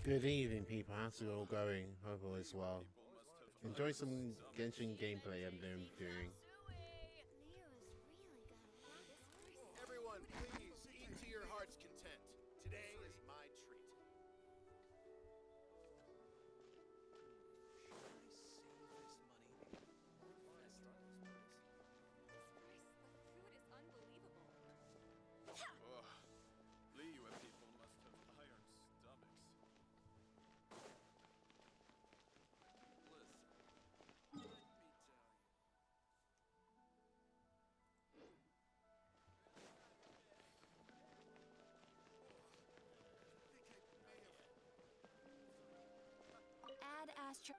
Good evening, people. How's it all going? Hope all is well. Enjoy some Genshin gameplay I'm doing. Everyone, please eat to your heart's content. Today is my treat. Oh, Liyue people must have iron stomachs. Listen, let me tell you. Add Astro.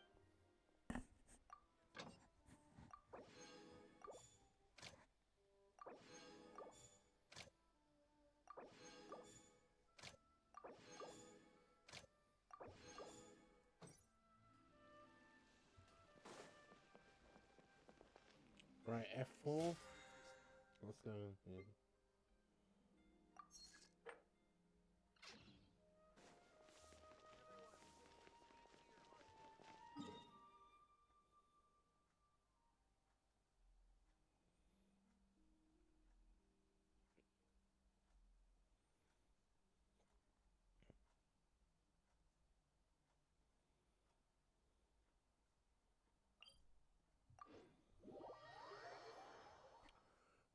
Right, F4. What's going on here?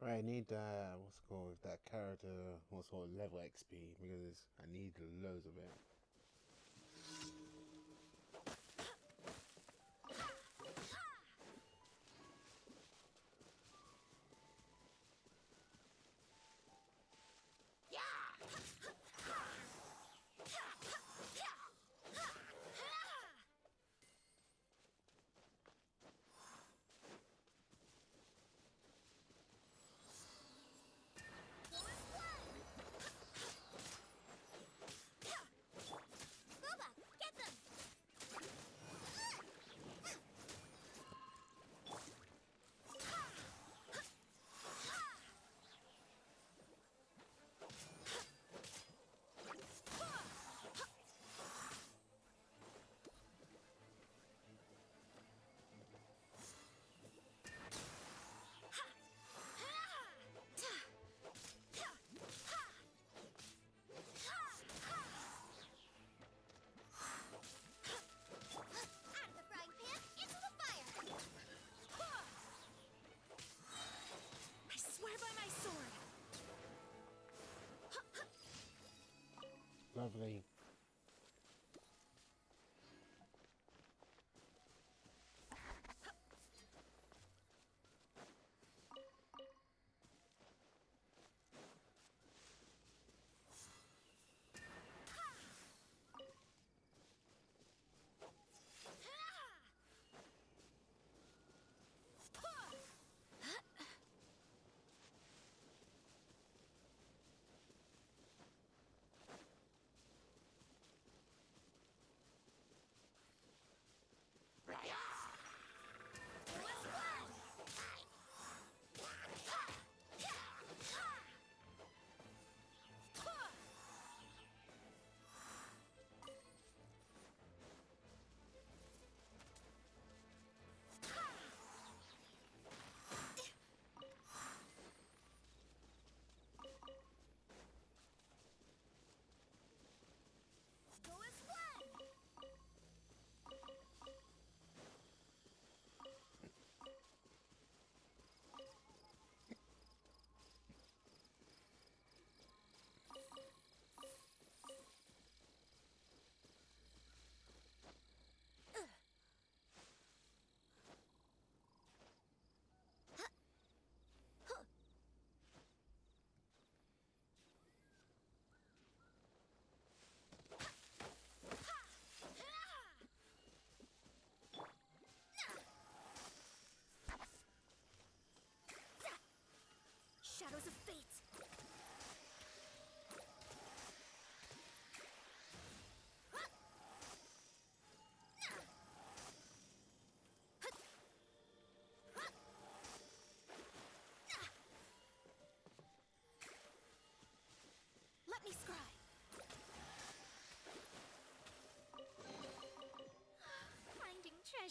Right, I need what's it called that character, what's called level XP because I need loads of it.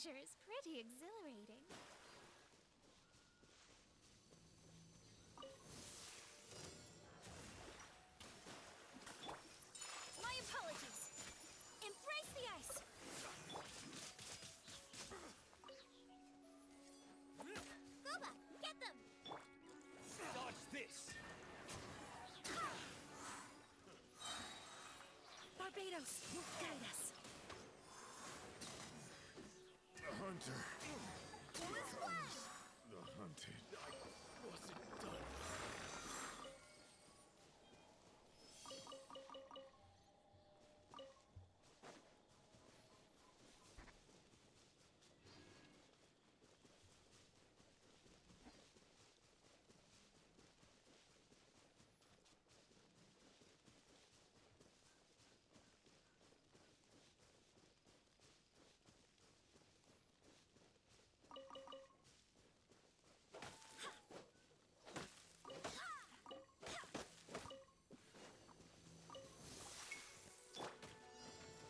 treasure is pretty exhilarating. My apologies. Embrace the ice. Goba, get them! Dodge this! Barbados, guide us. The hunter. Who is Flash? The hunted. I wasn't done.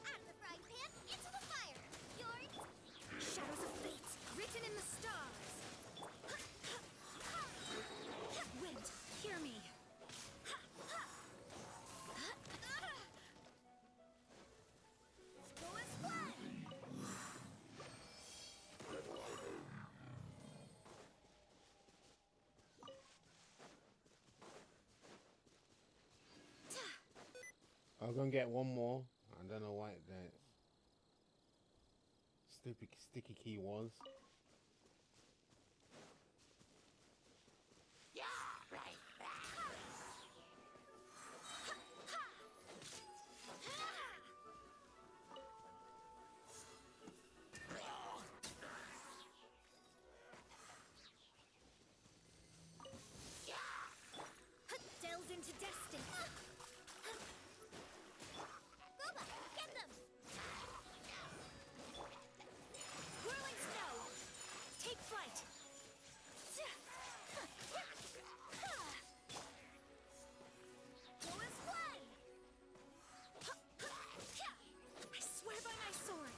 Out of the frying pan, into the fire! Yours? Shadows of fate, written in the stars! Wind, hear me! Go as one! I'm gonna get one more. I don't know why that sticky key was. Delved into destiny. Boba, get them! Whirling snow! Take flight! Go as one! I swear by my sword!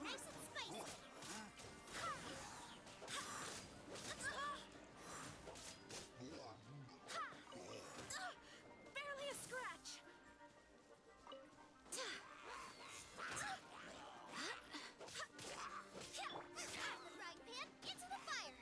Nice and spicy! Barely a scratch! Out of the frying pan, into the fire!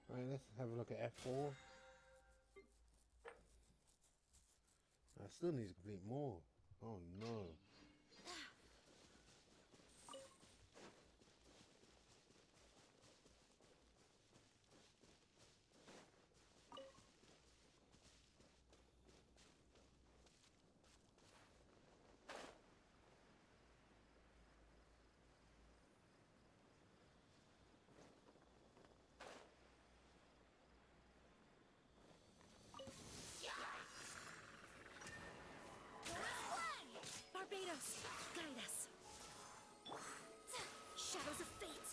Alright, let's have a look at F4. I still need to complete more. Oh no. Barbados, guide us. Shadows of fate.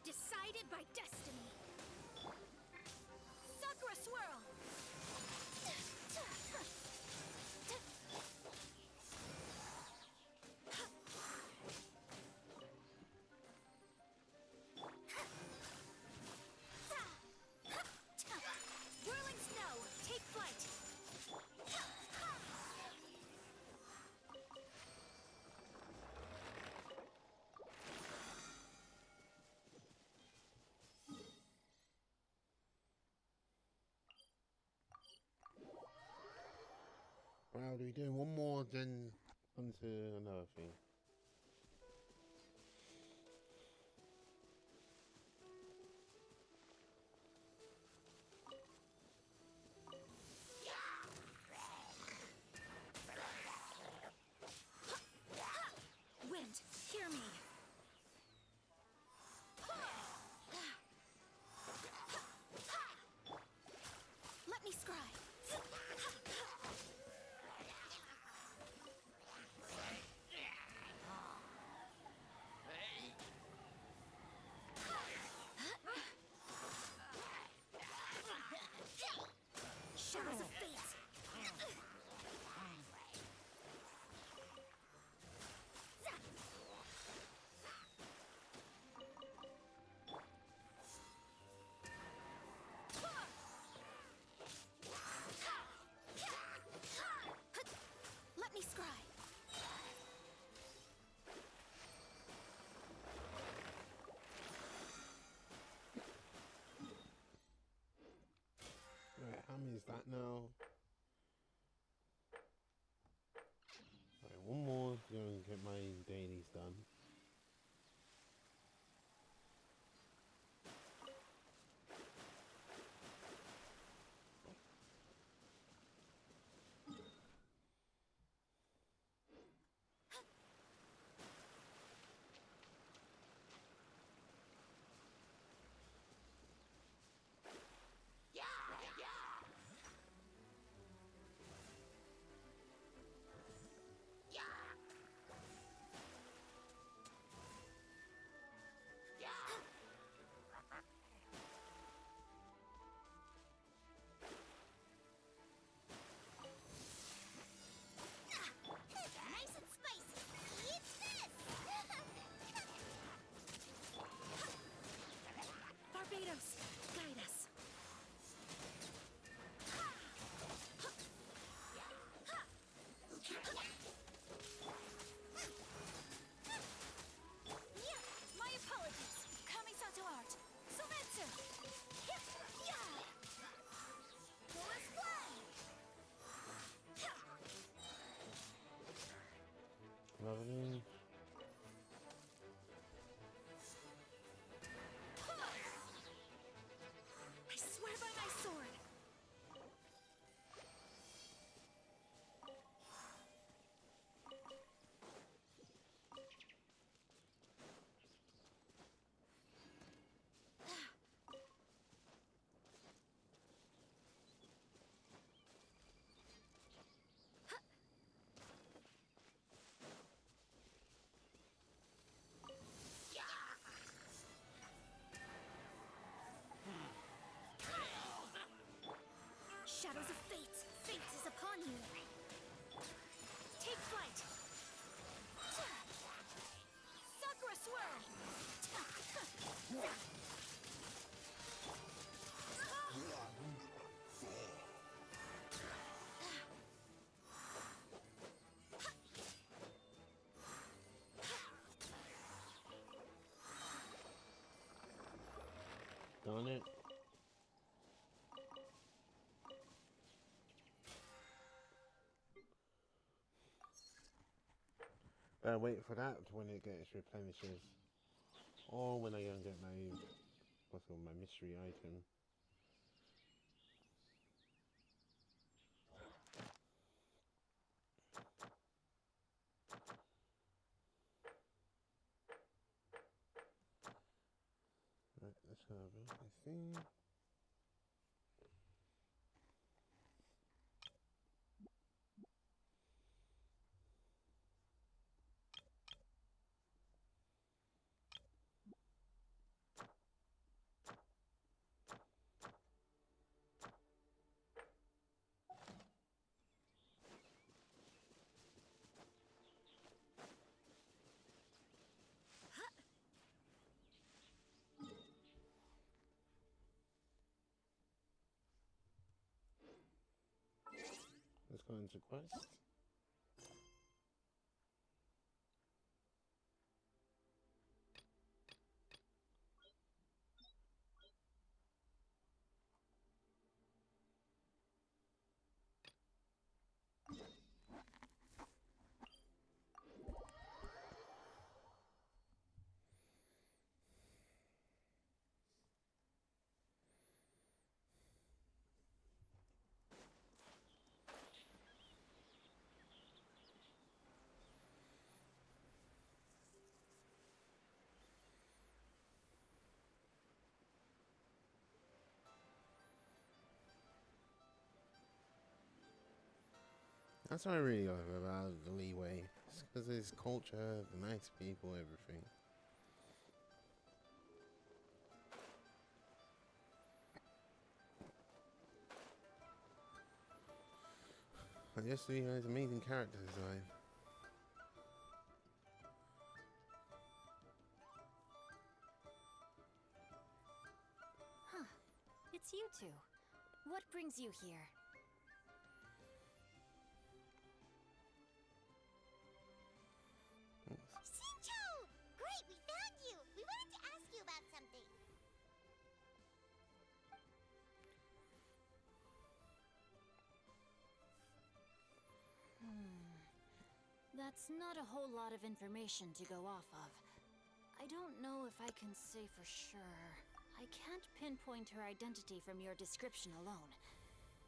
Decided by destiny. Sakura swirl. Whirling snow, take flight. Well, are we doing one more then onto another thing? just that now. Right, one more to go and get my dailies done. Nice and spicy. Eat this! Barbados, guide us. Yeah, my apologies. Kamisato art. Sometsu. Hip. Yeah. Questline. Lovely. I swear by my sword. Shadows of fate. Fate is upon you. Take flight. Sakura swirl. Darn it. Wait for that when it gets replenishes. Or when I go and get my what's called my mystery item. Right, let's have a see. Let's go into quest. That's what I really love about the leeway. It's because it's culture, the nice people, everything. And just the amazing character design. Huh. It's you two. What brings you here? Shincho! Great, we found you! We wanted to ask you about something. That's not a whole lot of information to go off of. I don't know if I can say for sure. I can't pinpoint her identity from your description alone.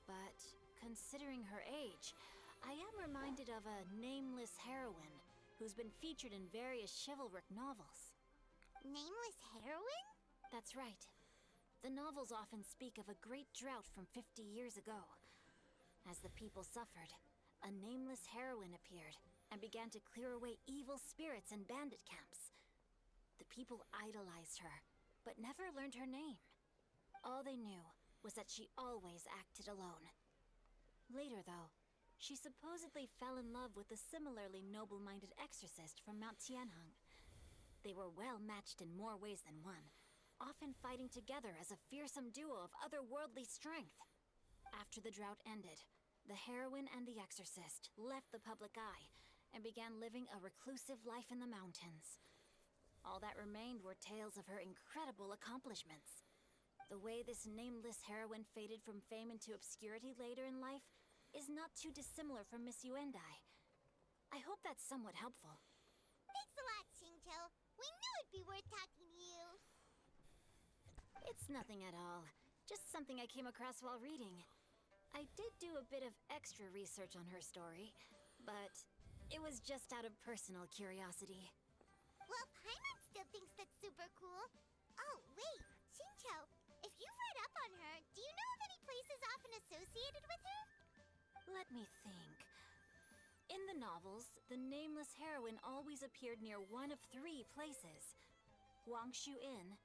But considering her age, I am reminded of a nameless heroine who's been featured in various chivalric novels. Nameless heroine? That's right. The novels often speak of a great drought from 50 years ago. As the people suffered, a nameless heroine appeared and began to clear away evil spirits and bandit camps. The people idolized her, but never learned her name. All they knew was that she always acted alone. Later, though, she supposedly fell in love with a similarly noble-minded exorcist from Mount Xianyun. They were well matched in more ways than one, often fighting together as a fearsome duo of otherworldly strength. After the drought ended, the heroine and the exorcist left the public eye and began living a reclusive life in the mountains. All that remained were tales of her incredible accomplishments. The way this nameless heroine faded from fame into obscurity later in life is not too dissimilar from Miss Yuendai. I hope that's somewhat helpful. Thanks a lot, Xingqiu. We knew it'd be worth talking to you. It's nothing at all. Just something I came across while reading. I did do a bit of extra research on her story, but it was just out of personal curiosity. Well, Paimon still thinks that's super cool. Oh, wait, Xingqiu, if you've read up on her, do you know of any places often associated with her? Let me think. In the novels, the nameless heroine always appeared near one of 3 places. Wangshu Inn,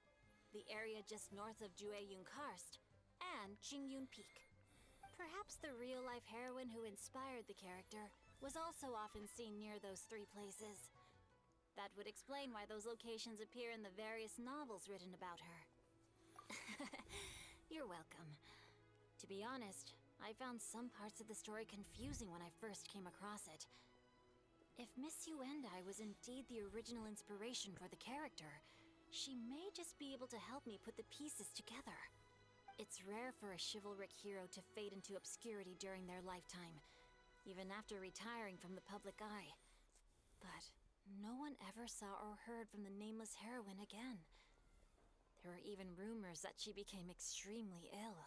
the area just north of Jueyun Karst, and Qingyun Peak. Perhaps the real-life heroine who inspired the character was also often seen near those 3 places. That would explain why those locations appear in the various novels written about her. You're welcome. To be honest, I found some parts of the story confusing when I first came across it. If Miss Yuendai was indeed the original inspiration for the character, she may just be able to help me put the pieces together. It's rare for a chivalric hero to fade into obscurity during their lifetime, even after retiring from the public eye. But no one ever saw or heard from the nameless heroine again. There were even rumors that she became extremely ill.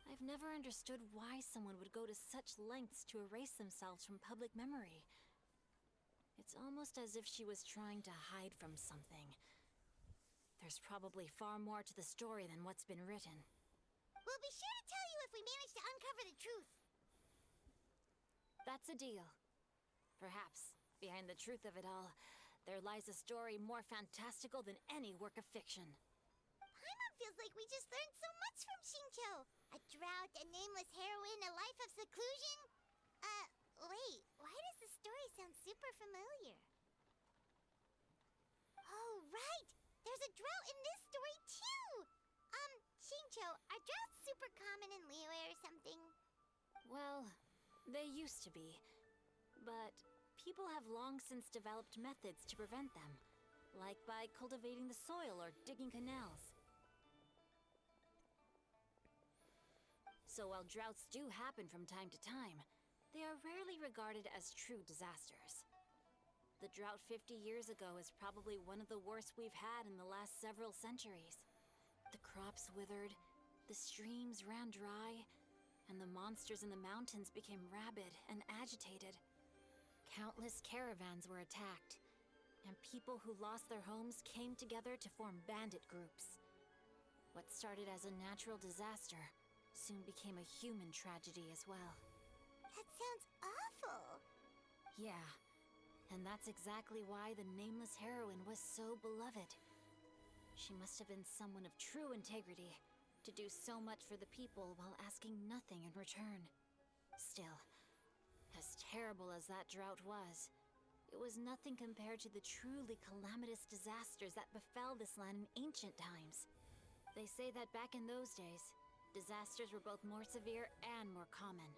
I've never understood why someone would go to such lengths to erase themselves from public memory. It's almost as if she was trying to hide from something. There's probably far more to the story than what's been written. We'll be sure to tell you if we manage to uncover the truth. That's a deal. Perhaps, behind the truth of it all, there lies a story more fantastical than any work of fiction. Paimon feels like we just learned so much from Xingqiu. A drought, a nameless heroine, a life of seclusion. Wait, why does the story sound super familiar? Oh, right! There's a drought in this story, too! Xingqiu, are droughts super common in Liyue or something? Well, they used to be. But people have long since developed methods to prevent them, like by cultivating the soil or digging canals. So while droughts do happen from time to time, they are rarely regarded as true disasters. The drought 50 years ago is probably one of the worst we've had in the last several centuries. The crops withered, the streams ran dry, and the monsters in the mountains became rabid and agitated. Countless caravans were attacked, and people who lost their homes came together to form bandit groups. What started as a natural disaster soon became a human tragedy as well. That sounds awful. Yeah, and that's exactly why the nameless heroine was so beloved. She must have been someone of true integrity, to do so much for the people while asking nothing in return. Still, as terrible as that drought was, it was nothing compared to the truly calamitous disasters that befell this land in ancient times. They say that back in those days, disasters were both more severe and more common.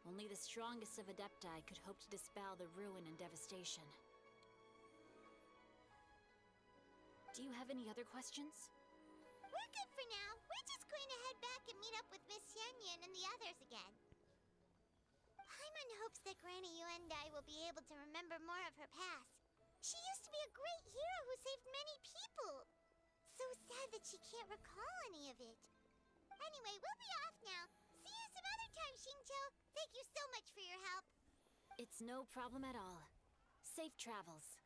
Only the strongest of Adepti could hope to dispel the ruin and devastation. Do you have any other questions? We're good for now. We're just going to head back and meet up with Miss Xianyun and the others again. Paimon hopes that Granny Yuendai will be able to remember more of her past. She used to be a great hero who saved many people. So sad that she can't recall any of it. Anyway, we'll be off now. See you some other time, Xingqiu. Thank you so much for your help. It's no problem at all. Safe travels.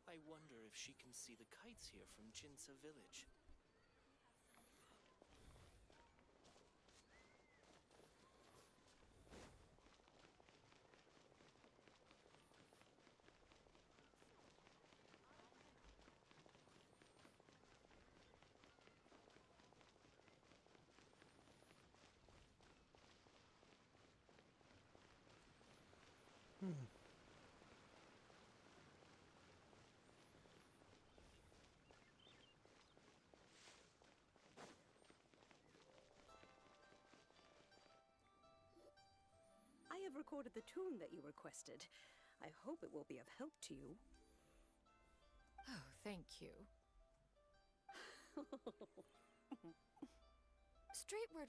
I wonder if she can see the kites here from Jinsa village. I have recorded the tune that you requested. I hope it will be of help to you. Oh, thank you. Straight word,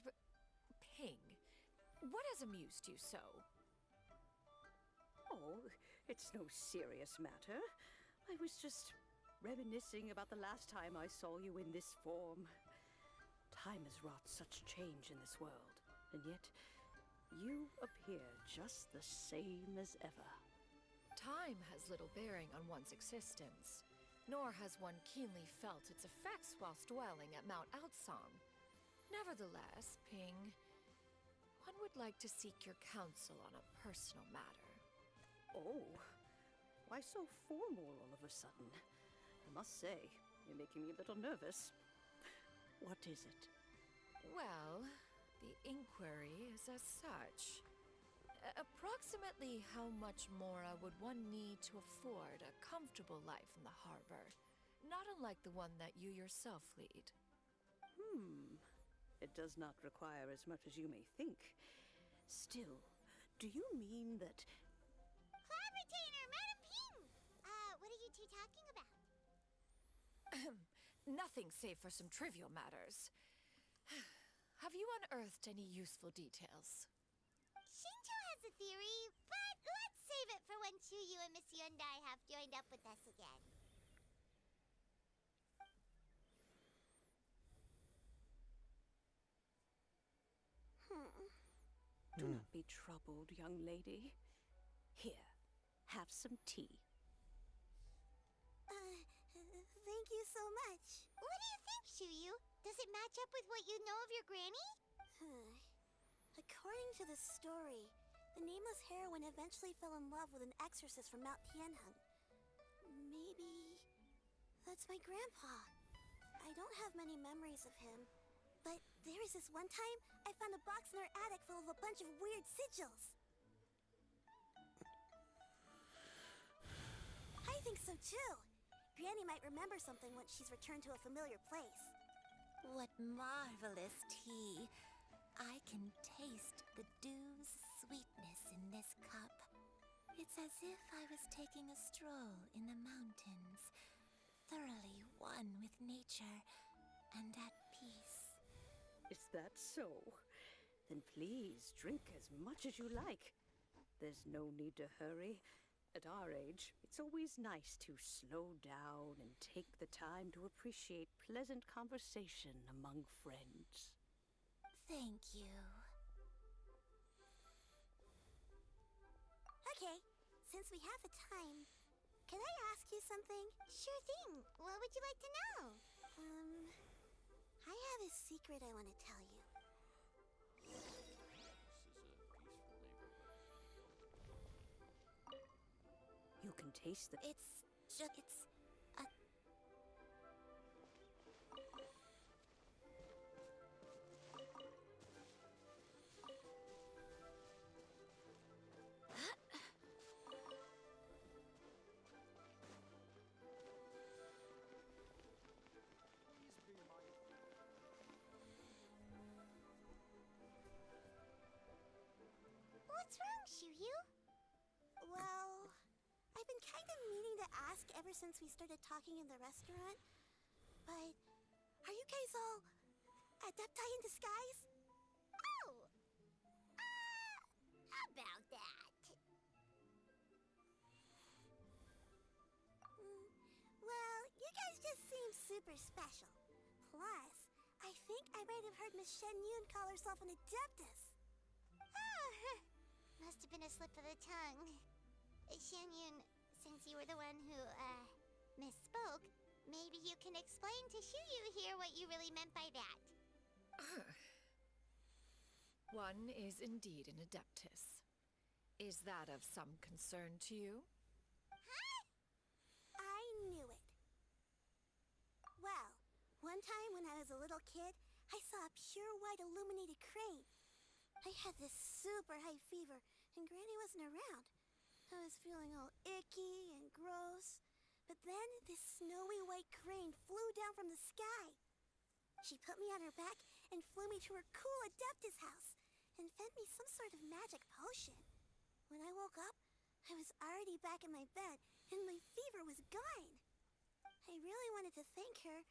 Ping. What has amused you so? Oh, it's no serious matter. I was just reminiscing about the last time I saw you in this form. Time has wrought such change in this world, and yet you appear just the same as ever. Time has little bearing on one's existence, nor has one keenly felt its effects whilst dwelling at Mount Outsong. Nevertheless, Ping, one would like to seek your counsel on a personal matter. Oh, why so formal all of a sudden? I must say, you're making me a little nervous. What is it? Well, the inquiry is as such. Approximately how much more would one need to afford a comfortable life in the harbor, not unlike the one that you yourself lead? It does not require as much as you may think. Still, do you mean that... Cloud Retainer, Madam Ping! What are you two talking about? Nothing save for some trivial matters. Have you unearthed any useful details? Xingqiu has a theory, but let's save it for when Chuyu and Miss Yuendai have joined up with us again. Do not be troubled, young lady. Here, have some tea. Thank you so much. What do you think, Chuyu? Does it match up with what you know of your granny? According to the story, the nameless heroine eventually fell in love with an exorcist from Mount Tianheng. Maybe that's my grandpa. I don't have many memories of him, but there was this one time I found a box in her attic full of a bunch of weird sigils. I think so too. Granny might remember something once she's returned to a familiar place. What marvelous tea. I can taste the dew's sweetness in this cup. It's as if I was taking a stroll in the mountains, thoroughly one with nature and at peace. Is that so? Then please drink as much as you like. There's no need to hurry. At our age, it's always nice to slow down and take the time to appreciate pleasant conversation among friends. Thank you. Okay, since we have the time, can I ask you something? Sure thing. What would you like to know? I have a secret I want to tell you. You can taste the... It's a... What's wrong, Shiryu? Well, I've been kind of meaning to ask ever since we started talking in the restaurant. But are you guys all adepti in disguise? Oh, about that. Well, you guys just seem super special. Plus, I think I might have heard Miss Xianyun call herself an adeptus. Oh, must have been a slip of the tongue. Xianyun, since you were the one who, misspoke, maybe you can explain to Xiyu here what you really meant by that. One is indeed an adeptus. Is that of some concern to you? Huh? I knew it. Well, one time when I was a little kid, I saw a pure white illuminated crane. I had this super high fever, and Granny wasn't around. I was feeling all icky and gross. But then this snowy white crane flew down from the sky. She put me on her back and flew me to her cool adeptus house and fed me some sort of magic potion. When I woke up, I was already back in my bed and my fever was gone. I really wanted to thank her,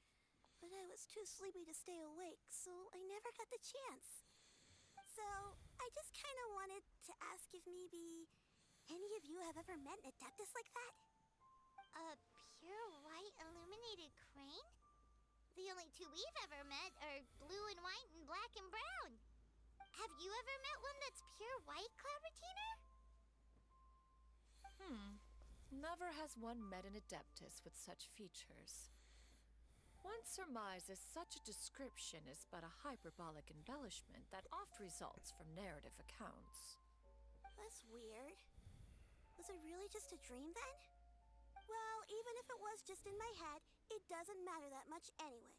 but I was too sleepy to stay awake, so I never got the chance. So, I just kind of wanted to ask if maybe any of you have ever met an adeptus like that? A pure white illuminated crane? The only two we've ever met are blue and white and black and brown. Have you ever met one that's pure white, Cloud Retainer? Never has one met an adeptus with such features. One surmises such a description is but a hyperbolic embellishment that oft results from narrative accounts. That's weird. Was it really just a dream then? Well, even if it was just in my head, it doesn't matter that much anyway.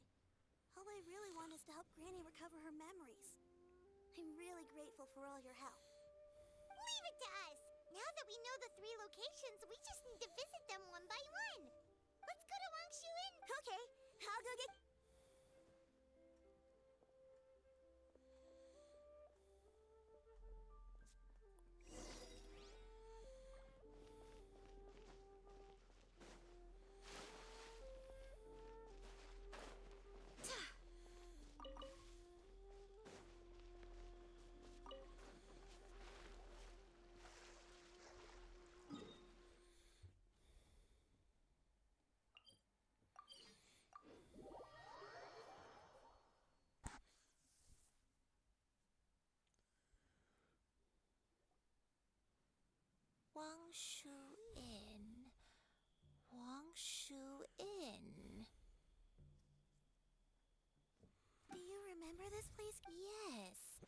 All I really want is to help Granny recover her memories. I'm really grateful for all your help. Leave it to us! Now that we know the 3 locations, we just need to visit them one by one. Let's go to Wangshuin. Okay, I'll go get... Wangshuin. Wangshuin. Do you remember this place? Yes.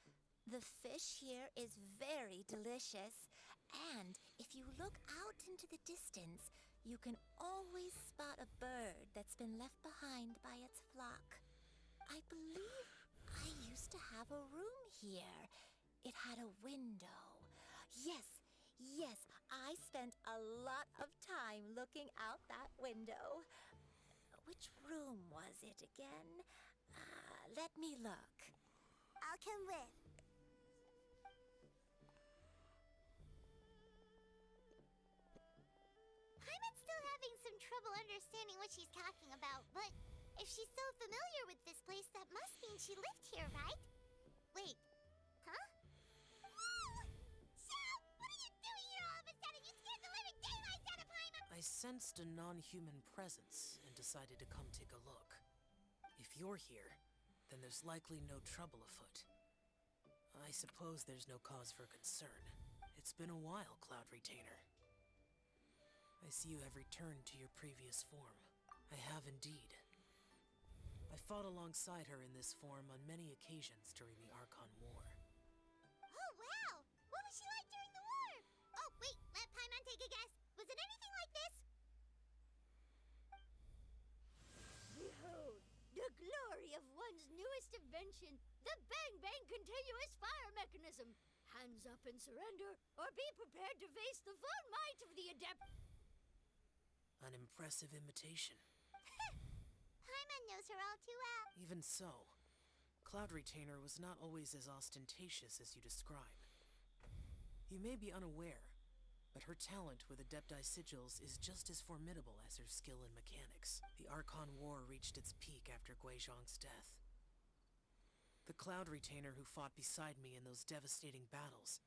The fish here is very delicious. And if you look out into the distance, you can always spot a bird that's been left behind by its flock. I believe I used to have a room here. It had a window. Yes, I spent a lot of time looking out that window. Which room was it again? Let me look. I'll come with. Paimon's still having some trouble understanding what she's talking about, but if she's so familiar with this place, that must mean she lived here, right? Wait, huh? Whoa! Shao! What are you doing here all of a sudden? You scared the living daylights out of Paimon! I sensed a non-human presence and decided to come take a look. If you're here, then there's likely no trouble afoot. I suppose there's no cause for concern. It's been a while, Cloud Retainer. I see you have returned to your previous form. I have indeed. I fought alongside her in this form on many occasions during the Archon War. Oh, wow! What was she like during the war? Oh, wait, let Paimon take a guess. Was it anything like this? Behold, the glory of one's newest invention, the Bang Bang Continuous Fire Mechanism. Hands up and surrender, or be prepared to face the full might of the Adept. An impressive imitation. Paimon knows her all too well. Even so, Cloud Retainer was not always as ostentatious as you describe. You may be unaware, But her talent with Adepti sigils is just as formidable as her skill in mechanics. The Archon War reached its peak after Guizhong's death. The Cloud Retainer who fought beside me in those devastating battles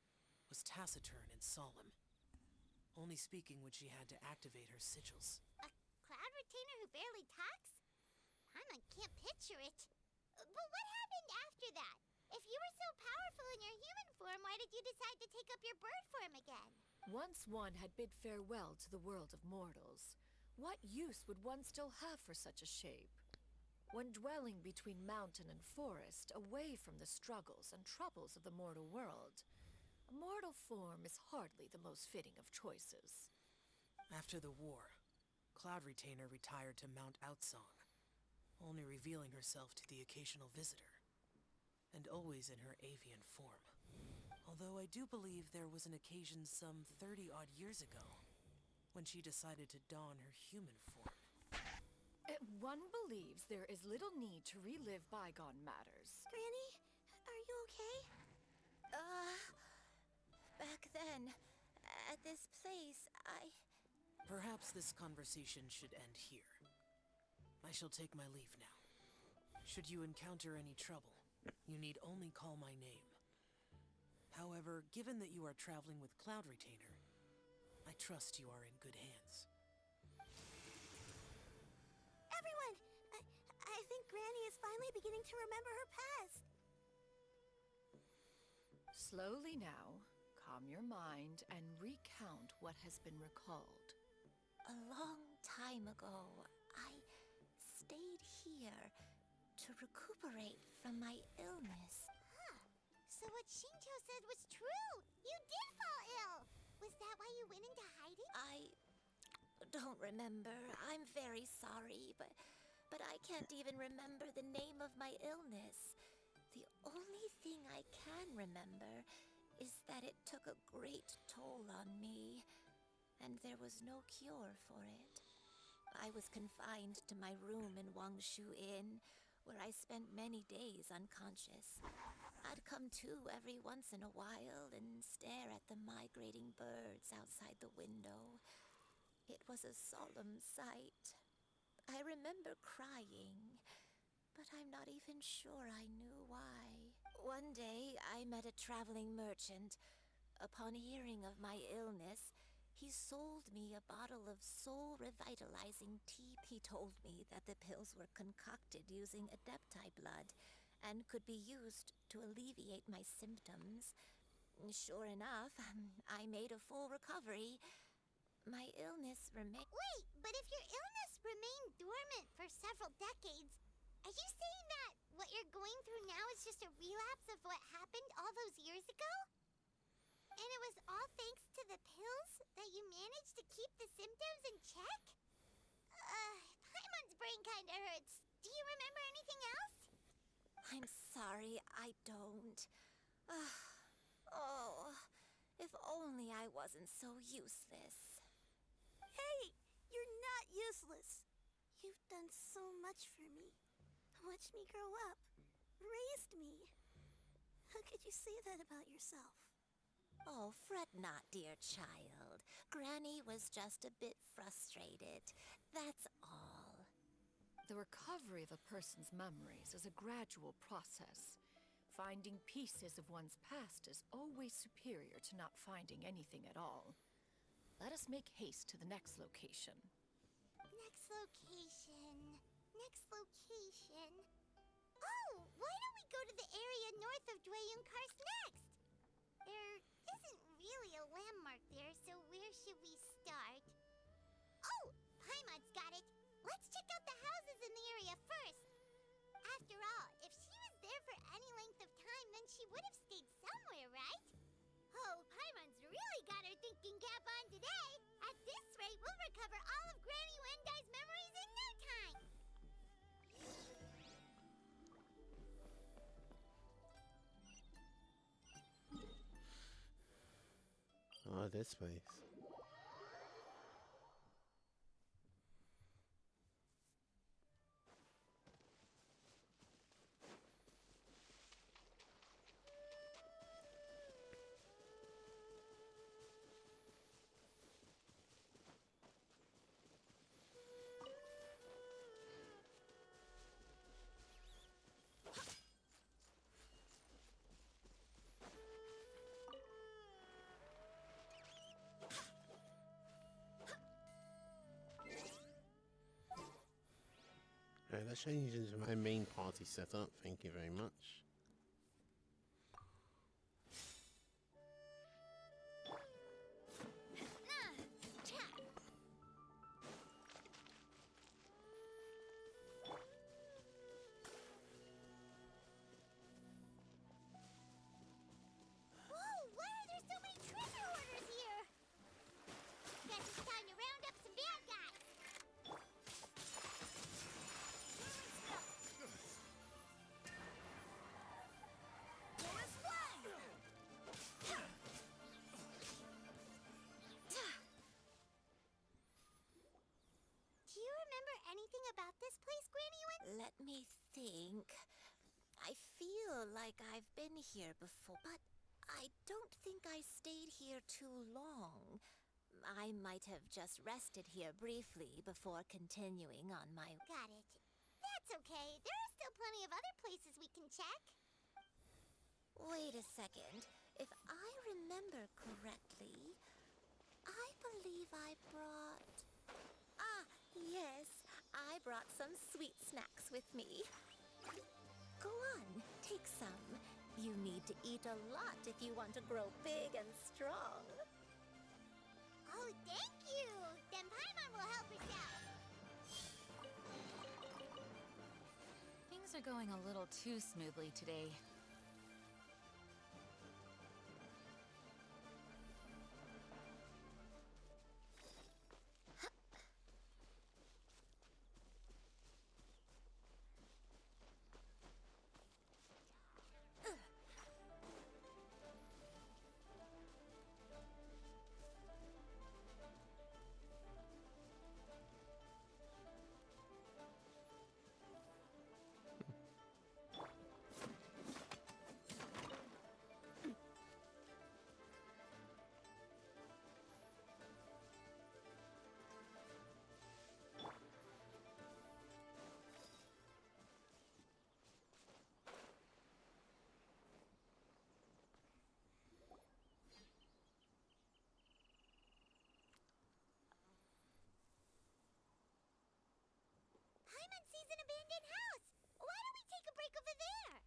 was taciturn and solemn, only speaking when she had to activate her sigils. A cloud retainer who barely talks? I can't picture it. But what happened after that? If you were so powerful in your human form, why did you decide to take up your bird form again? Once one had bid farewell to the world of mortals, what use would one still have for such a shape? When dwelling between mountain and forest, away from the struggles and troubles of the mortal world, a mortal form is hardly the most fitting of choices. After the war, Cloud Retainer retired to Mount Outsong, only revealing herself to the occasional visitor, and always in her avian form. Although I do believe there was an occasion some 30-odd years ago, when she decided to don her human form. One believes there is little need to relive bygone matters. Granny, are you okay? Back then, at this place, Perhaps this conversation should end here. I shall take my leave now. Should you encounter any trouble, you need only call my name. However, given that you are traveling with Cloud Retainer, I trust you are in good hands. Everyone! I think Granny is finally beginning to remember her past. Slowly now, calm your mind and recount what has been recalled. A long time ago, I stayed here to recuperate from my illness. Huh. So what Shinjo said was true! You did fall ill! Was that why you went into hiding? I don't remember. I'm very sorry, but I can't even remember the name of my illness. The only thing I can remember is that it took a great toll on me, and there was no cure for it. I was confined to my room in Wangshu Inn, where I spent many days unconscious. I'd come to every once in a while and stare at the migrating birds outside the window. It was a solemn sight. I remember crying, but I'm not even sure I knew why. One day, I met a traveling merchant. Upon hearing of my illness, he sold me a bottle of soul-revitalizing tea. He told me that the pills were concocted using Adepti blood and could be used to alleviate my symptoms. Sure enough, I made a full recovery. My illness remained... Wait, but if your illness remained dormant for several decades, are you saying that what you're going through now is just a relapse of what happened all those years ago? And it was all thanks to the pills that you managed to keep the symptoms in check? Paimon's brain kinda hurts. Do you remember anything else? I'm sorry, I don't. Oh, if only I wasn't so useless. Hey, you're not useless. You've done so much for me. Watched me grow up. Raised me. How could you say that about yourself? Oh, fret not, dear child. Granny was just a bit frustrated. That's all. The recovery of a person's memories is a gradual process. Finding pieces of one's past is always superior to not finding anything at all. Let us make haste to the next location. Next location. Next location. Oh, why don't we go to the area north of Dwayun Karst next? There isn't really a landmark there, so where should we start? Oh, Paimon's got it. Let's check out the houses in the area first. After all, if she was there for any length of time, then she would have stayed somewhere, right? Oh, Paimon's really got her thinking cap on today. At this rate, we'll recover all of Granny Wendai's memories in no time. Oh, this place. Right, that changes my main party setup. Thank you very much. Whoa, why are there so many treasure hoarders here? Guess it's time to round up some bad guys. Do you remember anything about this place, Granny? Let me think. I feel like I've been here before, but I don't think I stayed here too long. I might have just rested here briefly before continuing on my... Got it. That's okay. There are still plenty of other places we can check. Wait a second. If I remember correctly, I believe I brought... Ah, yes. I brought some sweet snacks with me. Go on, take some. You need to eat a lot if you want to grow big and strong. Oh, thank you. Then Paimon will help us out. Things are going a little too smoothly today. Paimon sees an abandoned house. Why don't we take a break over there?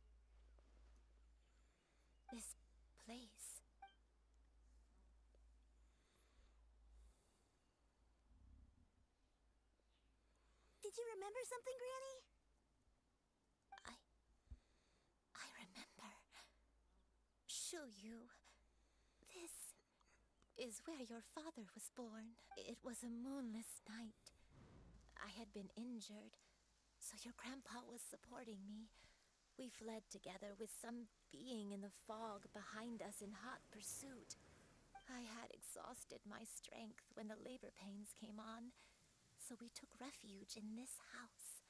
This place... Did you remember something, Granny? I remember. Xianyun. This is where your father was born. It was a moonless night. I had been injured, so your grandpa was supporting me. We fled together with some being in the fog behind us in hot pursuit. I had exhausted my strength when the labor pains came on, so we took refuge in this house.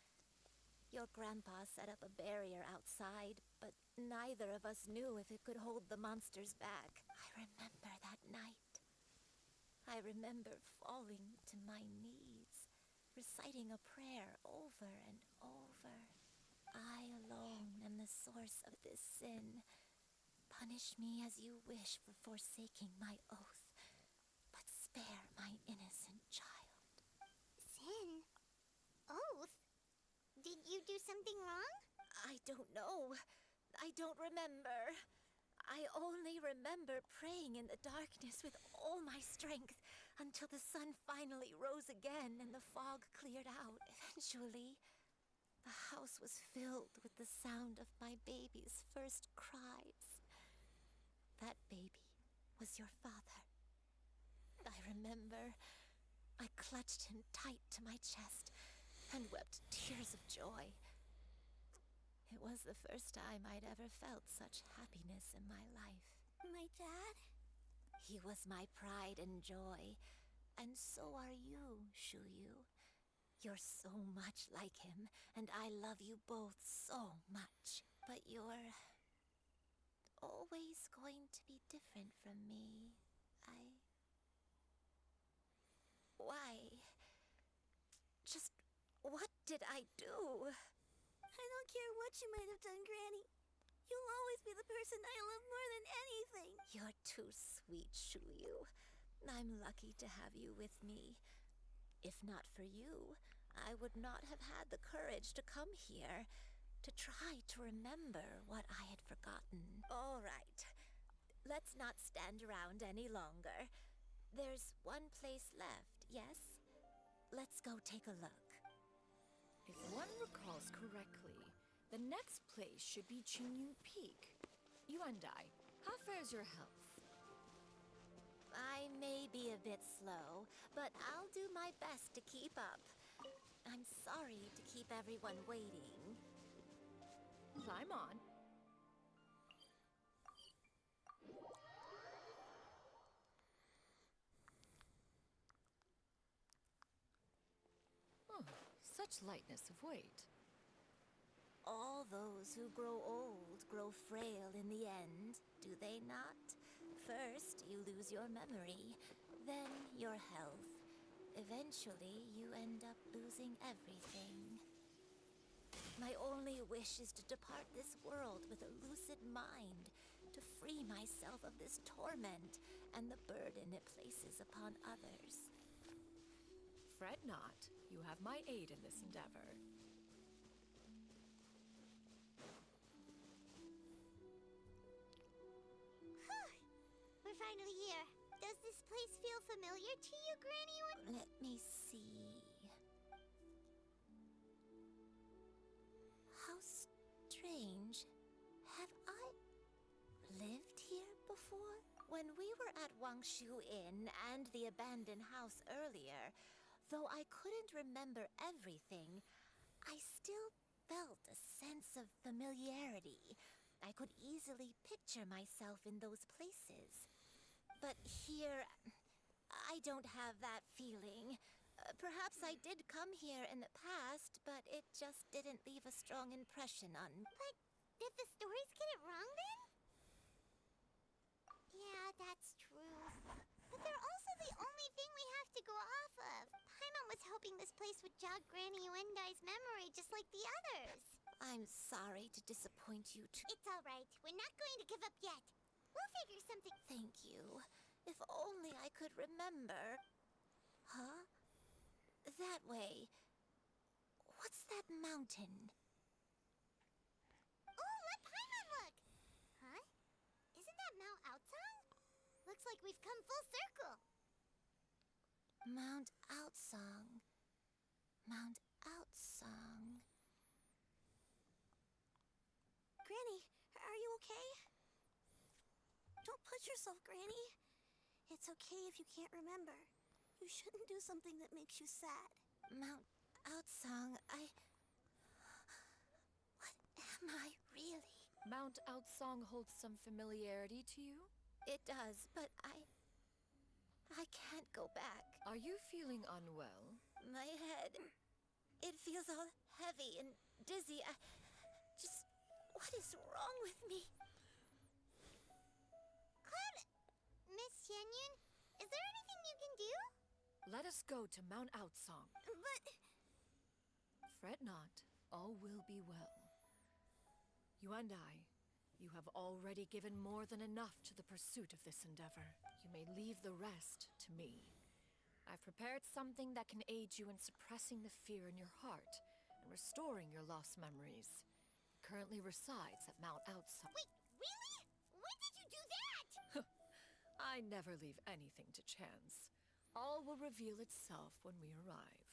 Your grandpa set up a barrier outside, but neither of us knew if it could hold the monsters back. I remember that night. I remember falling to my knees, reciting a prayer over and over. I alone am the source of this sin. Punish me as you wish for forsaking my oath, but spare my innocent child. Sin? Oath? Did you do something wrong? I don't know. I don't remember. I only remember praying in the darkness with all my strength until the sun finally rose again and the fog cleared out. Eventually, the house was filled with the sound of my baby's first cries. That baby was your father. I remember I clutched him tight to my chest and wept tears of joy. It was the first time I'd ever felt such happiness in my life. My dad? He was my pride and joy, and so are you, Xianyun. You're so much like him, and I love you both so much. But you're always going to be different from me. Why? Just what did I do? I don't care what you might have done, Granny. You'll always be the person I love more than anything. You're too sweet, Xianyun. I'm lucky to have you with me. If not for you, I would not have had the courage to come here, to try to remember what I had forgotten. All right. Let's not stand around any longer. There's one place left, yes? Let's go take a look. If one recalls correctly, the next place should be Xianyun Peak. Yuandai, how fares your health? I may be a bit slow, but I'll do my best to keep up. I'm sorry to keep everyone waiting. Climb on. Oh, such lightness of weight. All those who grow old grow frail in the end, do they not? First, you lose your memory, then your health. Eventually, you end up losing everything. My only wish is to depart this world with a lucid mind, to free myself of this torment and the burden it places upon others. Fret not. You have my aid in this endeavor. We're finally here. Does this place feel familiar to you, Granny? Let me see. How strange. Have I lived here before? When we were at Wangshu Inn and the abandoned house earlier, though I couldn't remember everything, I still felt a sense of familiarity. I could easily picture myself in those places. But here, I don't have that feeling. Perhaps I did come here in the past, but it just didn't leave a strong impression on me. But did the stories get it wrong then? Yeah, that's true. But they're also the only thing we have to go off of. Paimon was hoping this place would jog Granny Uendai's memory just like the others. I'm sorry to disappoint you too. It's all right. We're not going to give up yet. We'll figure something. Thank you. If only I could remember. Huh? That way. What's that mountain? Oh, let Paimon look! Huh? Isn't that Mount Outsang? Looks like we've come full circle. Mount Outsang. Mount Outsang. Granny, are you okay? Don't push yourself, Granny. It's okay if you can't remember. You shouldn't do something that makes you sad. Mount Outsang, What am I really? Mount Outsang holds some familiarity to you? It does, but I can't go back. Are you feeling unwell? My head, it feels all heavy and dizzy. What is wrong with me? Miss Xianyun, is there anything you can do? Let us go to Mount Outsang. But... Fret not, all will be well. You and I, you have already given more than enough to the pursuit of this endeavor. You may leave the rest to me. I've prepared something that can aid you in suppressing the fear in your heart and restoring your lost memories. It currently resides at Mount Outsang. Wait, really? When did you do that? I never leave anything to chance. All will reveal itself when we arrive.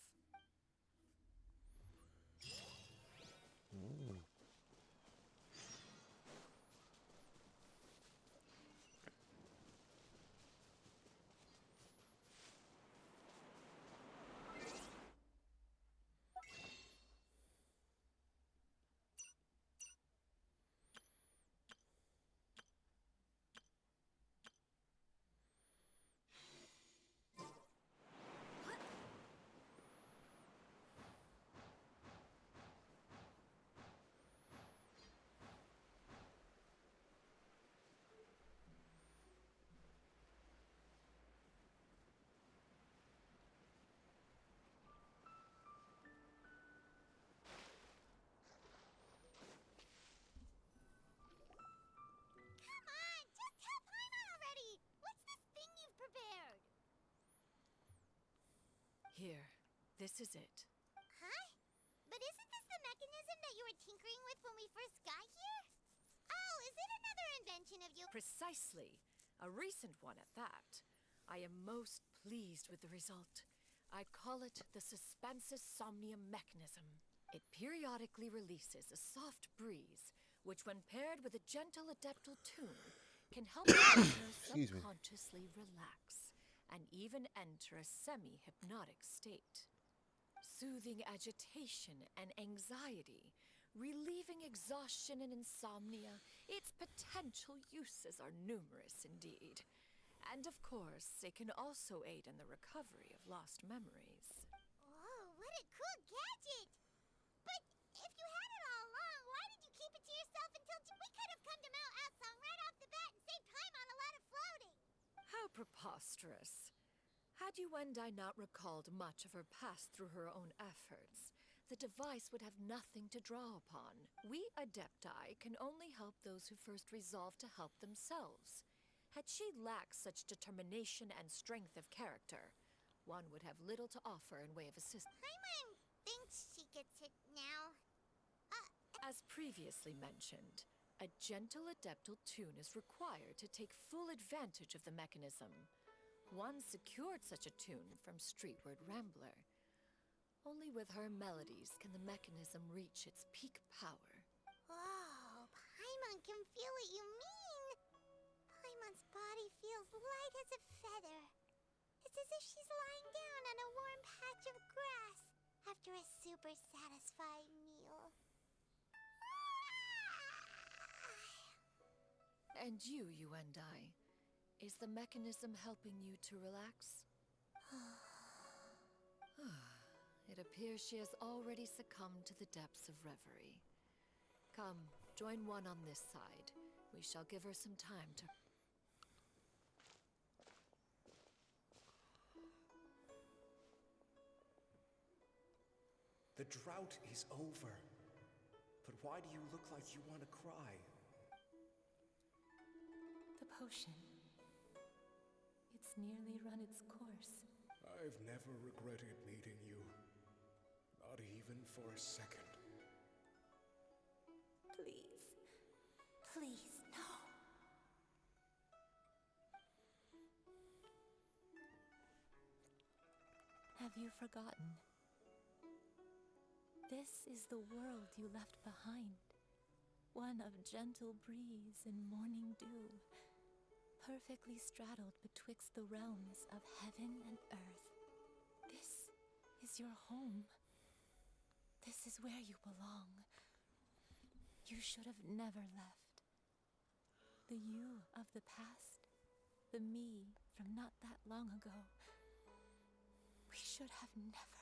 Here, this is it. But isn't this the mechanism that you were tinkering with when we first got here? Oh, is it another invention of you? Precisely. A recent one at that. I am most pleased with the result. I call it the Suspensus Somnium mechanism. It periodically releases a soft breeze, which when paired with a gentle adeptal tune, can help the listener Excuse me. subconsciously relax and even enter a semi-hypnotic state. Soothing agitation and anxiety, relieving exhaustion and insomnia, its potential uses are numerous indeed. And of course, it can also aid in the recovery of lost memories. Whoa, what a cool gadget! But if you had it all along, why did you keep it to yourself until we could have come to Mount Outsong right off the bat and saved time on a lot of floating? How preposterous. Had Yuendai not recalled much of her past through her own efforts, the device would have nothing to draw upon. We Adepti can only help those who first resolve to help themselves. Had she lacked such determination and strength of character, one would have little to offer in way of assistance. Paimon thinks she gets it now. As previously mentioned, a gentle adeptal tune is required to take full advantage of the mechanism. One secured such a tune from Streetward Rambler. Only with her melodies can the mechanism reach its peak power. Oh, Paimon can feel what you mean. Paimon's body feels light as a feather. It's as if she's lying down on a warm patch of grass after a super satisfying meal. And you, Yuendai, is the mechanism helping you to relax? It appears she has already succumbed to the depths of reverie. Come, join one on this side. We shall give her some time to... The drought is over. But why do you look like you want to cry? The potion. It's nearly run its course. I've never regretted meeting you. Not even for a second. Please. Please, no. Have you forgotten? This is the world you left behind. One of gentle breeze and morning dew, perfectly straddled betwixt the realms of heaven and earth. This is your home. This is where you belong. You should have never left. The you of the past, the me from not that long ago. We should have never.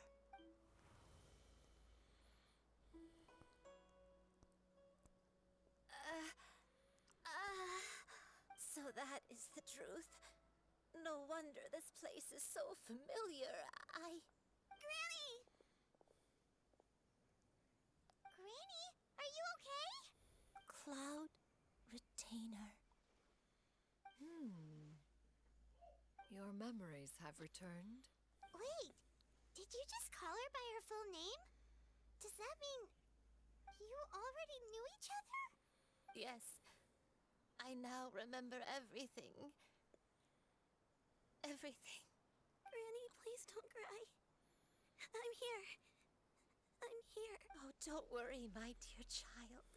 So that is the truth. No wonder this place is so familiar. Granny! Granny, are you okay? Cloud Retainer. Your memories have returned. Wait, did you just call her by her full name? Does that mean you already knew each other? Yes. I now remember everything. Everything. Granny, please don't cry. I'm here. I'm here. Oh, don't worry, my dear child.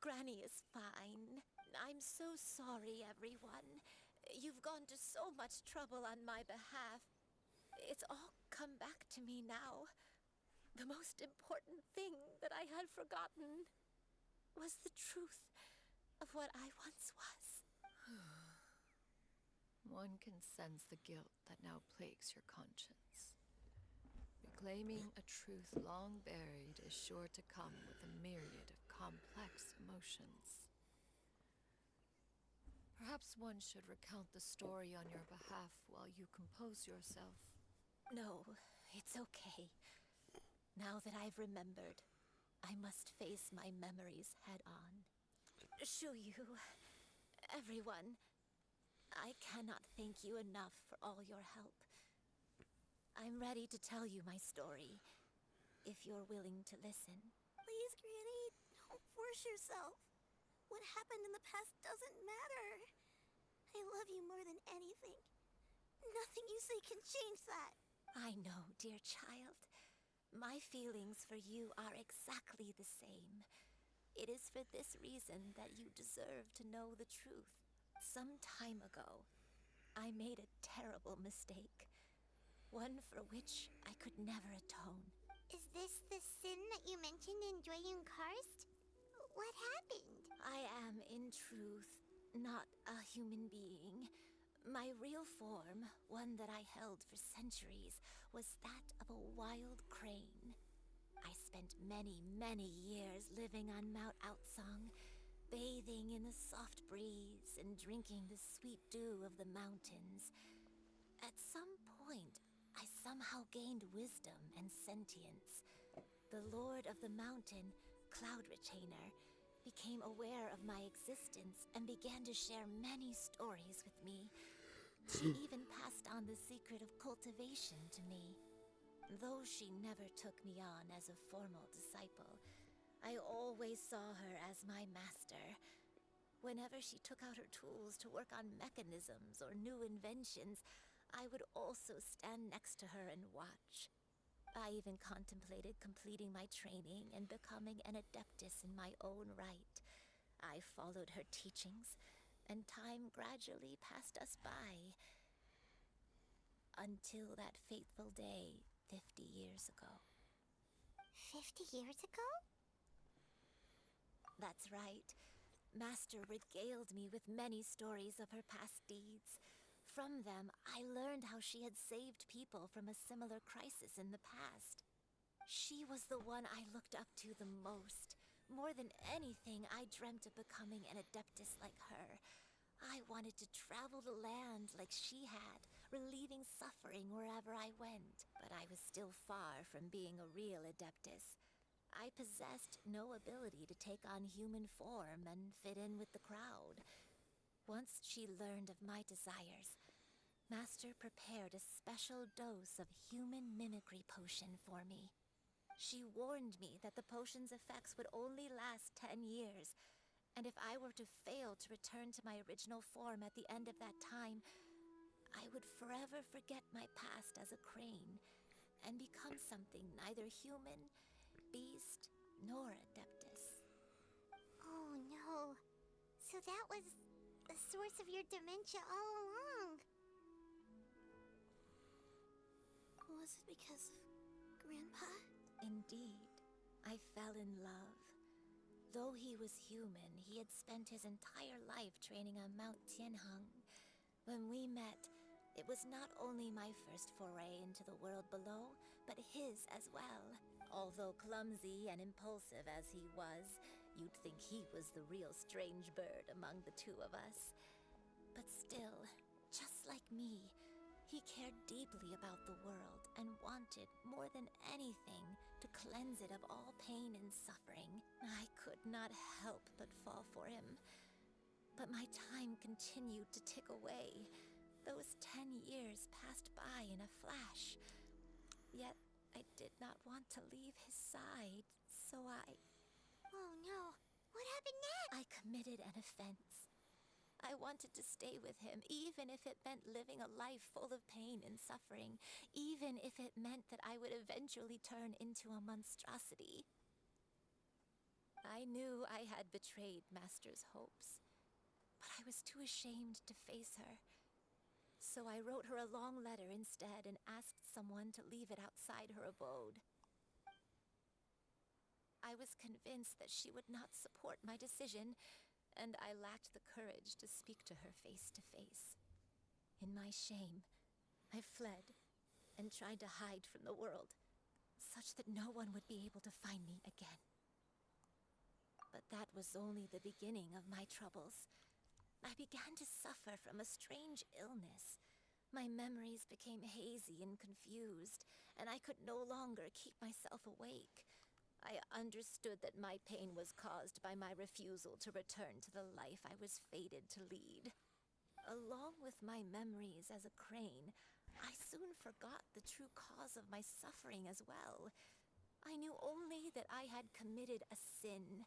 Granny is fine. I'm so sorry, everyone. You've gone to so much trouble on my behalf. It's all come back to me now. The most important thing that I had forgotten was the truth of what I once was. One can sense the guilt that now plagues your conscience. Reclaiming a truth long buried is sure to come with a myriad of complex emotions. Perhaps one should recount the story on your behalf while you compose yourself. No, it's okay. Now that I've remembered, I must face my memories head on. Shuyu, everyone, I cannot thank you enough for all your help. I'm ready to tell you my story. if you're willing to listen. Please, Granny, don't force yourself. What happened in the past doesn't matter. I love you more than anything. Nothing you say can change that. I know, dear child. My feelings for you are exactly the same. It is for this reason that you deserve to know the truth. Some time ago, I made a terrible mistake. One for which I could never atone. Is this the sin that you mentioned in Xianyun Karst? What happened? I am, in truth, not a human being. My real form, one that I held for centuries, was that of a wild crane. I spent many, many years living on Mount Outsong, bathing in the soft breeze and drinking the sweet dew of the mountains. At some point, I somehow gained wisdom and sentience. The Lord of the Mountain, Cloud Retainer, became aware of my existence and began to share many stories with me. She even passed on the secret of cultivation to me. Though she never took me on as a formal disciple, I always saw her as my master. Whenever she took out her tools to work on mechanisms or new inventions, I would also stand next to her and watch. I even contemplated completing my training and becoming an adeptus in my own right. I followed her teachings, and time gradually passed us by. Until that fateful day 50 years ago. 50 years ago? That's right. Master regaled me with many stories of her past deeds. From them, I learned how she had saved people from a similar crisis in the past. She was the one I looked up to the most. More than anything, I dreamt of becoming an adeptus like her. I wanted to travel the land like she had, relieving suffering wherever I went. But I was still far from being a real adeptus. I possessed no ability to take on human form and fit in with the crowd. Once she learned of my desires, Master prepared a special dose of human mimicry potion for me. She warned me that the potion's effects would only last 10 years, and if I were to fail to return to my original form at the end of that time, I would forever forget my past as a crane and become something neither human, beast, nor adeptus. Oh no. So that was the source of your dementia all along. Was it because of Grandpa? Indeed, I fell in love. Though he was human, he had spent his entire life training on Mount Tianheng. When we met, it was not only my first foray into the world below, but his as well. Although clumsy and impulsive as he was, you'd think he was the real strange bird among the two of us. But still, just like me, he cared deeply about the world and wanted, more than anything, to cleanse it of all pain and suffering. I could not help but fall for him. But my time continued to tick away. Those 10 years passed by in a flash. Yet, I did not want to leave his side, so Oh no, what happened next? I committed an offense. I wanted to stay with him, even if it meant living a life full of pain and suffering, even if it meant that I would eventually turn into a monstrosity. I knew I had betrayed Master's hopes, but I was too ashamed to face her. So I wrote her a long letter instead and asked someone to leave it outside her abode. I was convinced that she would not support my decision, and I lacked the courage to speak to her face to face. In my shame, I fled and tried to hide from the world, such that no one would be able to find me again. But that was only the beginning of my troubles. I began to suffer from a strange illness. My memories became hazy and confused, and I could no longer keep myself awake. I understood that my pain was caused by my refusal to return to the life I was fated to lead. Along with my memories as a crane, I soon forgot the true cause of my suffering as well. I knew only that I had committed a sin.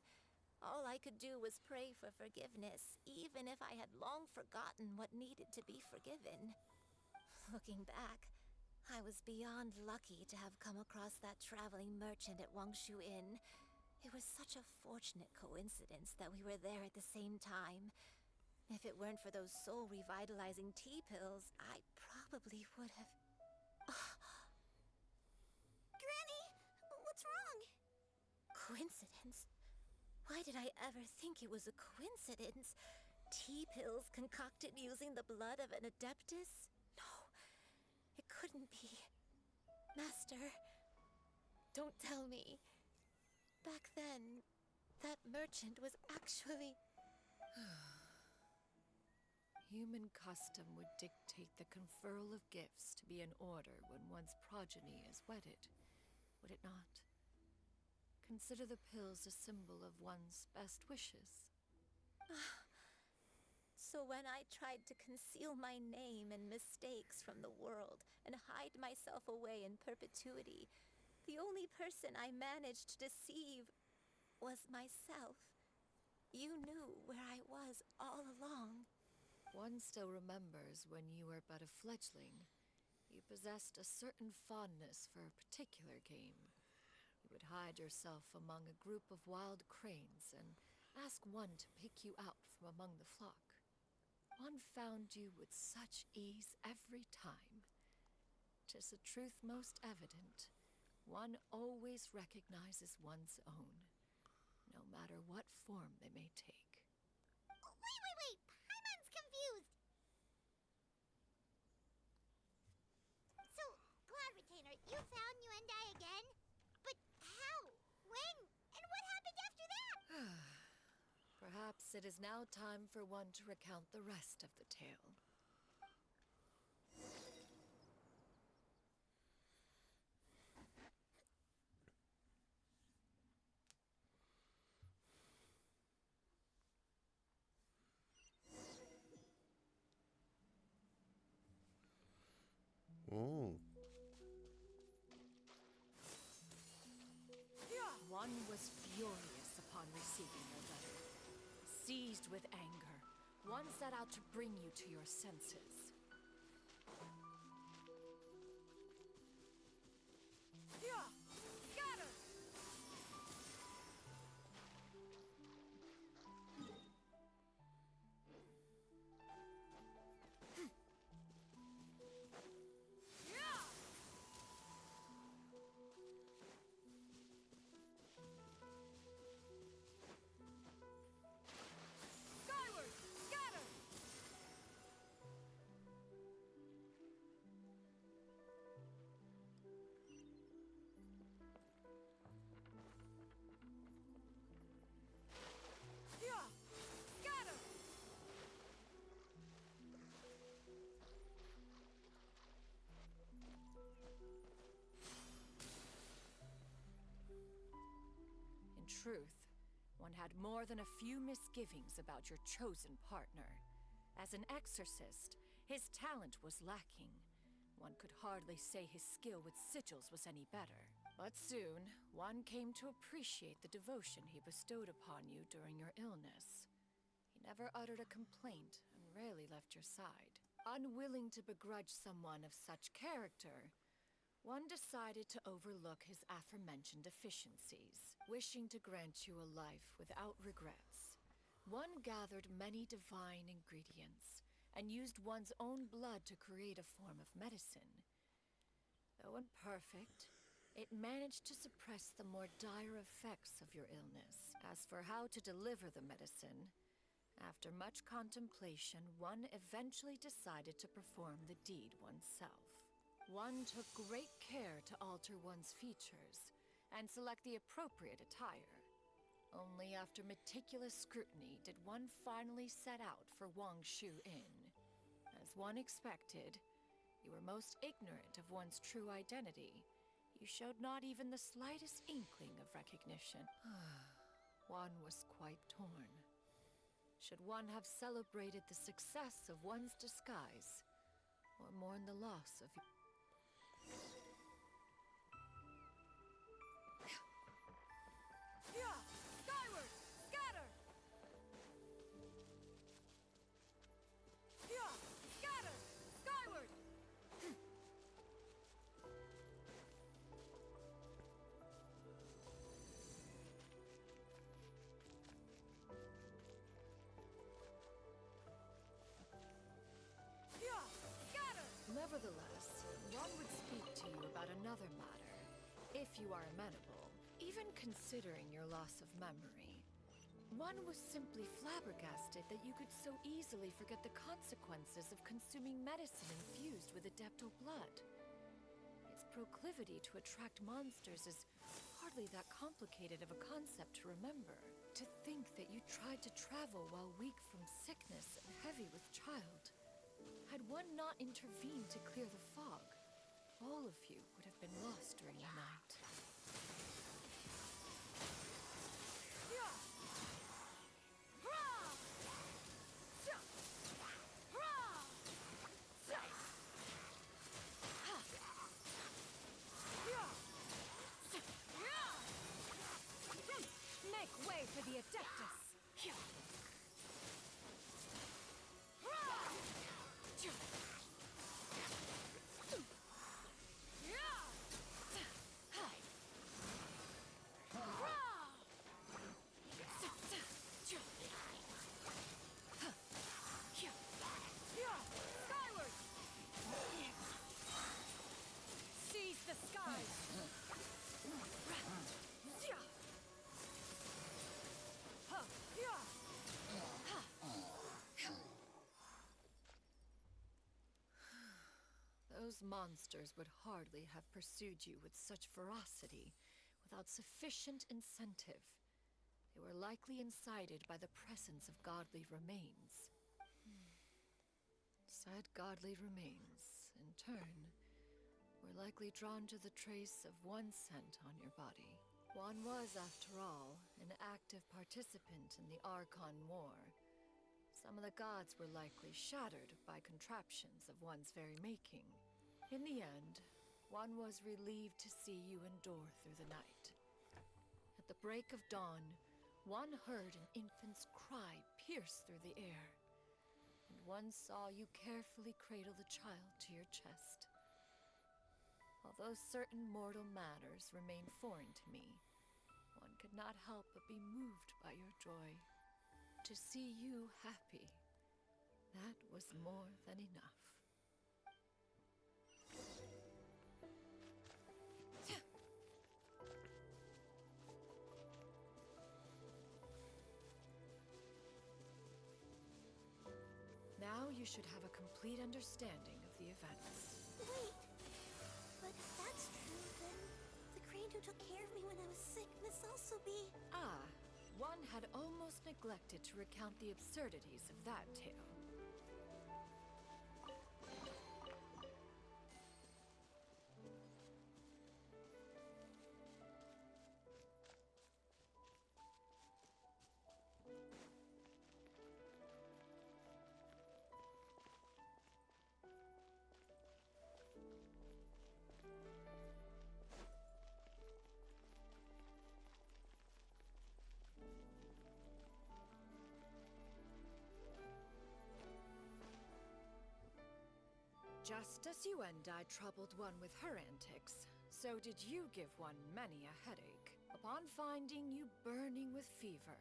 All I could do was pray for forgiveness, even if I had long forgotten what needed to be forgiven. Looking back, I was beyond lucky to have come across that traveling merchant at Wangshu Inn. It was such a fortunate coincidence that we were there at the same time. If it weren't for those soul-revitalizing tea pills, I probably would have... Granny, what's wrong? Coincidence? Why did I ever think it was a coincidence? Tea pills concocted using the blood of an adeptus? No, it couldn't be. Master, don't tell me. Back then, that merchant was actually... Human custom would dictate the conferral of gifts to be in order when one's progeny is wedded, would it not? Consider the pills a symbol of one's best wishes. So when I tried to conceal my name and mistakes from the world and hide myself away in perpetuity, the only person I managed to deceive was myself. You knew where I was all along. One still remembers when you were but a fledgling. You possessed a certain fondness for a particular game. You would hide yourself among a group of wild cranes and ask one to pick you out from among the flock. One found you with such ease every time. 'Tis a truth most evident. One always recognizes one's own, no matter what form they may take. Wait! Paimon's confused! So, Cloud Retainer, you found Yuendai again? But how? When? And what happened after that? Perhaps it is now time for one to recount the rest of the tale. Oh. One was furious upon receiving your letter. Seized with anger, one set out to bring you to your senses. Scatter! Skyward! Scatter! Scatter! In truth, one had more than a few misgivings about your chosen partner. As an exorcist, his talent was lacking. One could hardly say his skill with sigils was any better. But soon, one came to appreciate the devotion he bestowed upon you during your illness. He never uttered a complaint and rarely left your side. Unwilling to begrudge someone of such character, one decided to overlook his aforementioned deficiencies, wishing to grant you a life without regrets. One gathered many divine ingredients and used one's own blood to create a form of medicine. Though imperfect, it managed to suppress the more dire effects of your illness. As for how to deliver the medicine, after much contemplation, one eventually decided to perform the deed oneself. One took great care to alter one's features and select the appropriate attire. Only after meticulous scrutiny did one finally set out for Wangshu Inn. As one expected, you were most ignorant of one's true identity. You showed not even the slightest inkling of recognition. One was quite torn. Should one have celebrated the success of one's disguise, or mourn the loss of... another matter, if you are amenable, even considering your loss of memory. One was simply flabbergasted that you could so easily forget the consequences of consuming medicine infused with Adepto blood. Its proclivity to attract monsters is hardly that complicated of a concept to remember. To think that you tried to travel while weak from sickness and heavy with child. Had one not intervened to clear the fog, all of you would have been lost during the night. Make way for the Adeptus! Skyward! Seize the skies! Those monsters would hardly have pursued you with such ferocity without sufficient incentive. They were likely incited by the presence of godly remains. Said godly remains, in turn, were likely drawn to the trace of one scent on your body. One was, after all, an active participant in the Archon War. Some of the gods were likely shattered by contraptions of one's very making. In the end, one was relieved to see you endure through the night. At the break of dawn, one heard an infant's cry pierce through the air, and one saw you carefully cradle the child to your chest. Although certain mortal matters remain foreign to me, one could not help but be moved by your joy. To see you happy, that was more than enough. Now you should have a complete understanding of the events. Wait! But if that's true, then the crane who took care of me when I was sick must also be... Ah, one had almost neglected to recount the absurdities of that tale. Just as Xianyun troubled one with her antics, so did you give one many a headache. Upon finding you burning with fever,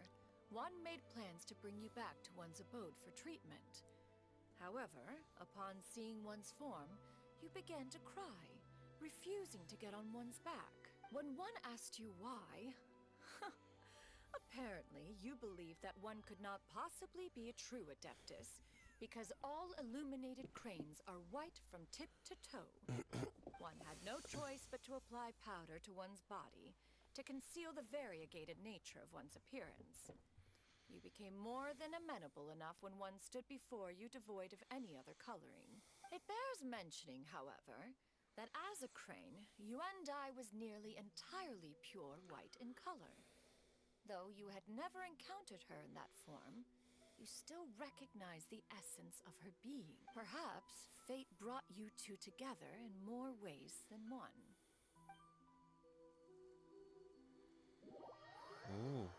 one made plans to bring you back to one's abode for treatment. However, upon seeing one's form, you began to cry, refusing to get on one's back. When one asked you why, apparently you believed that one could not possibly be a true Adeptus, because all illuminated cranes are white from tip to toe. One had no choice but to apply powder to one's body to conceal the variegated nature of one's appearance. You became more than amenable enough when one stood before you devoid of any other coloring. It bears mentioning, however, that as a crane, Xianyun was nearly entirely pure white in color. Though you had never encountered her in that form, you still recognize the essence of her being. Perhaps fate brought you two together in more ways than one. Ooh.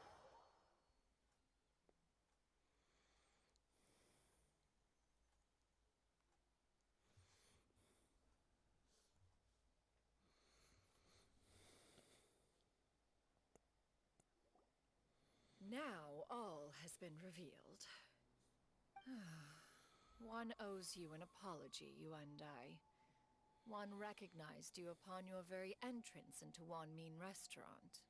Now all has been revealed. One owes you an apology, Xianyun. One recognized you upon your very entrance into Wanmin restaurant.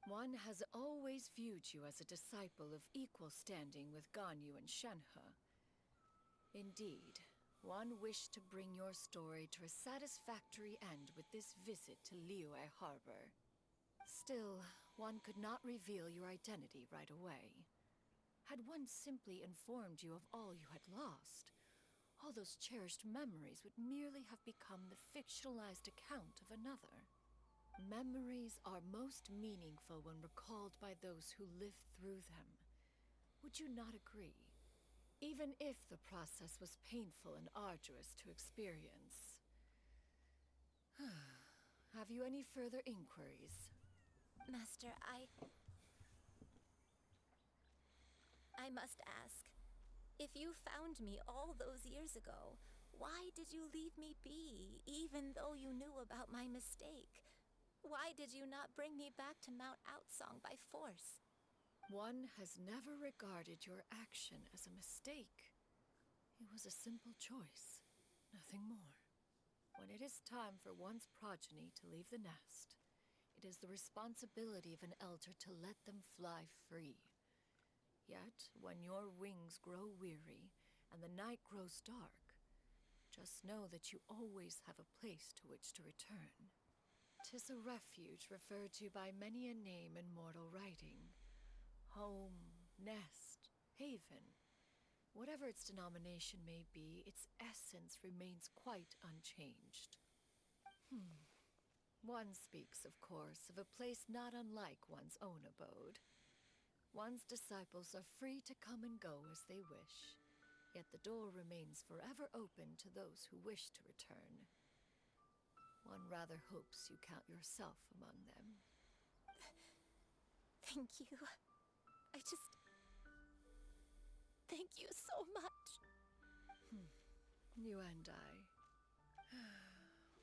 One has always viewed you as a disciple of equal standing with Ganyu and Shenhe. Indeed, one wished to bring your story to a satisfactory end with this visit to Liyue Harbor. Still, one could not reveal your identity right away. Had one simply informed you of all you had lost, all those cherished memories would merely have become the fictionalized account of another. Memories are most meaningful when recalled by those who lived through them. Would you not agree? Even if the process was painful and arduous to experience. Have you any further inquiries? Master, I must ask. If you found me all those years ago, why did you leave me be, even though you knew about my mistake? Why did you not bring me back to Mount Outsong by force? One has never regarded your action as a mistake. It was a simple choice, nothing more. When it is time for one's progeny to leave the nest, it is the responsibility of an elder to let them fly free. Yet, when your wings grow weary and the night grows dark, just know that you always have a place to which to return. 'Tis a refuge referred to by many a name in mortal writing. Home, nest, haven. Whatever its denomination may be, its essence remains quite unchanged. One speaks, of course, of a place not unlike one's own abode. One's disciples are free to come and go as they wish, yet the door remains forever open to those who wish to return. One rather hopes you count yourself among them. Thank you. Thank you so much. You and I.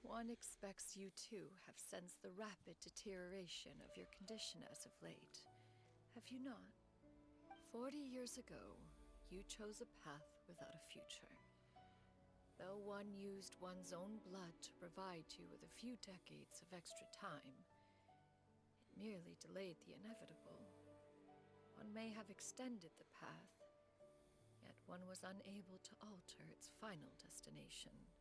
One expects you too have sensed the rapid deterioration of your condition as of late. Have you not? 40 years ago, you chose a path without a future. Though one used one's own blood to provide you with a few decades of extra time, it merely delayed the inevitable. One may have extended the path, yet one was unable to alter its final destination.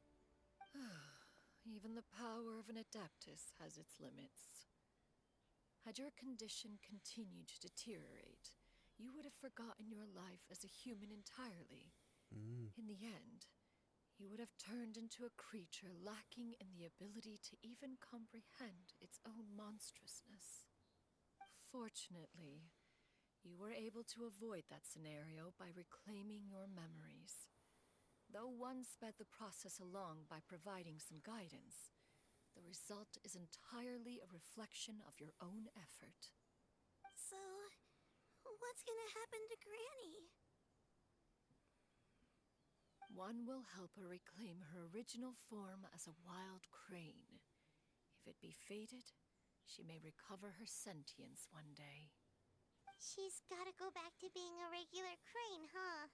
Even the power of an Adeptus has its limits. Had your condition continued to deteriorate, you would have forgotten your life as a human entirely. In the end, you would have turned into a creature lacking in the ability to even comprehend its own monstrousness. Fortunately, you were able to avoid that scenario by reclaiming your memories. Though one sped the process along by providing some guidance, the result is entirely a reflection of your own effort. So, what's gonna happen to Granny? One will help her reclaim her original form as a wild crane. If it be fated, she may recover her sentience one day. She's gotta go back to being a regular crane, huh?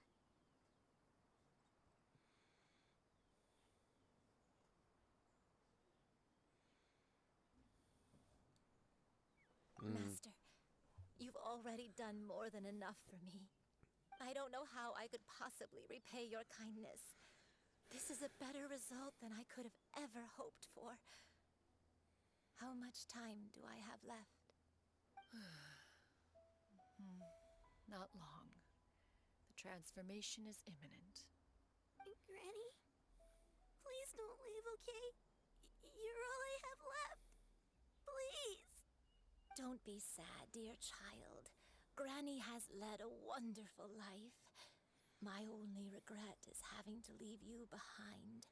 Master, you've already done more than enough for me. I don't know how I could possibly repay your kindness. This is a better result than I could have ever hoped for. How much time do I have left? Not long. The transformation is imminent. Granny? Please don't leave, okay? You're all I have left. Please! Don't be sad, dear child. Granny has led a wonderful life. My only regret is having to leave you behind.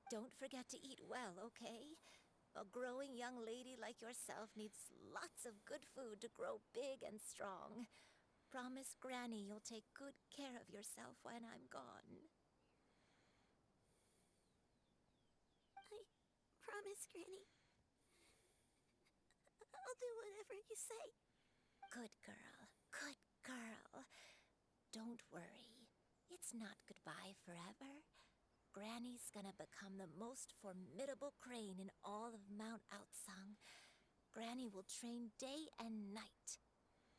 Don't forget to eat well, okay? A growing young lady like yourself needs lots of good food to grow big and strong. Promise Granny you'll take good care of yourself when I'm gone. I promise, Granny. I'll do whatever you say. Good girl, good girl. Don't worry. It's not goodbye forever. Granny's gonna become the most formidable crane in all of Mount Outsang. Granny will train day and night.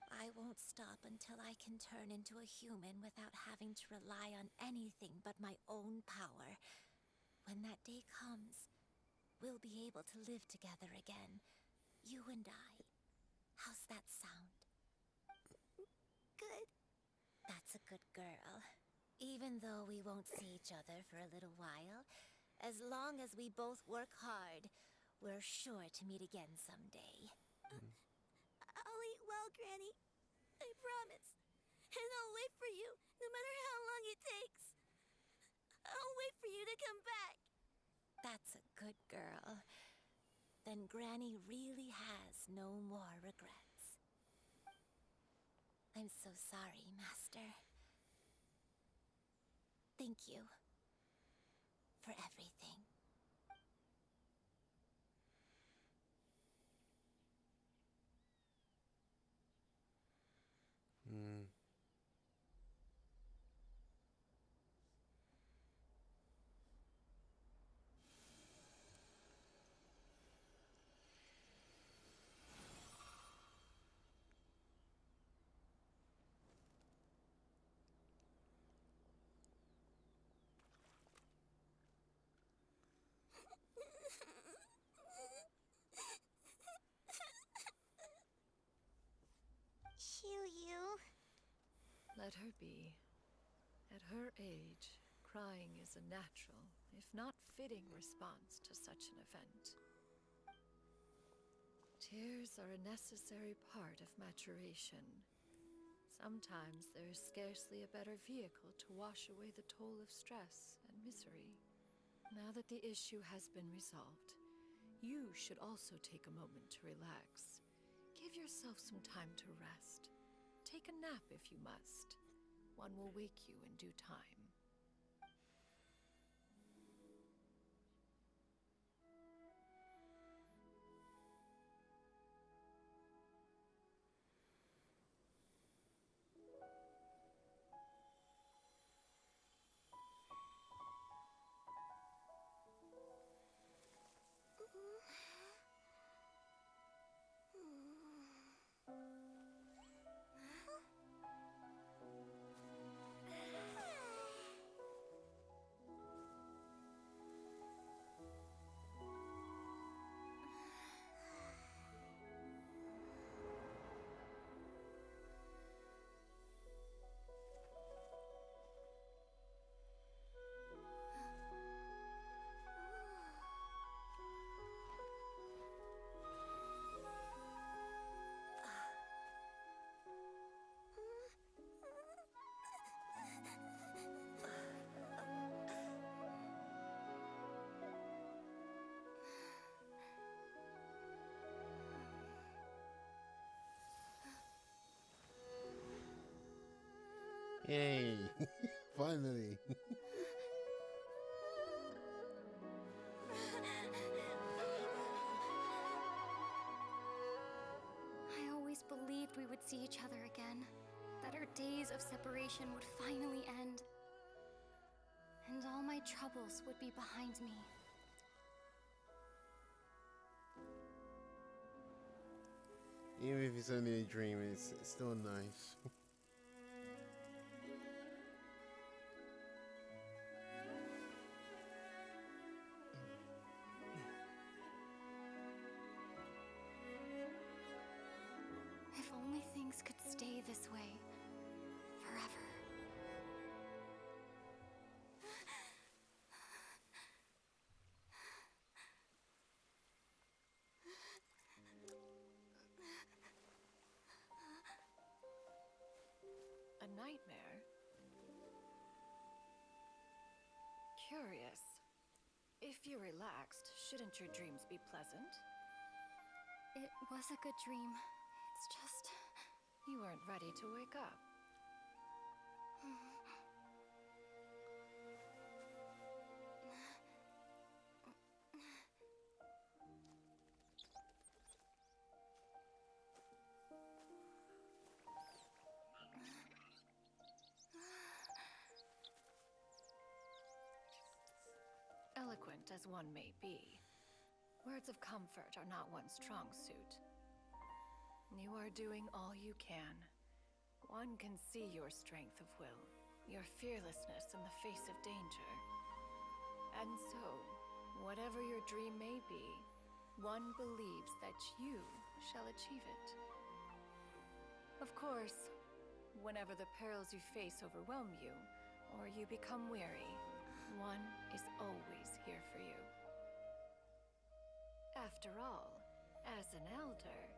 I won't stop until I can turn into a human without having to rely on anything but my own power. When that day comes, we'll be able to live together again. You and I. How's that sound? Good. That's a good girl. Even though we won't see each other for a little while, as long as we both work hard, we're sure to meet again someday. I'll eat well, Granny. I promise. And I'll wait for you, no matter how long it takes. I'll wait for you to come back. That's a good girl. Then Granny really has no more regrets. I'm so sorry, Master. Thank you for everything. Xianyun. Let her be. At her age, crying is a natural, if not fitting, response to such an event. Tears are a necessary part of maturation. Sometimes there is scarcely a better vehicle to wash away the toll of stress and misery. Now that the issue has been resolved, you should also take a moment to relax. Give yourself some time to rest. Take a nap if you must. One will wake you in due time. Yay! Finally! I always believed we would see each other again, that our days of separation would finally end, and all my troubles would be behind me. Even if it's only a dream, it's still nice. If only things could stay this way forever. A nightmare? Curious. If you're relaxed, shouldn't your dreams be pleasant? It was a good dream. It's just... You weren't ready to wake up. eloquent as one may be, words of comfort are not one's strong suit. You are doing all you can. One can see your strength of will, your fearlessness in the face of danger. And so, whatever your dream may be, one believes that you shall achieve it. Of course, whenever the perils you face overwhelm you, or you become weary, one is always here for you. After all, as an elder,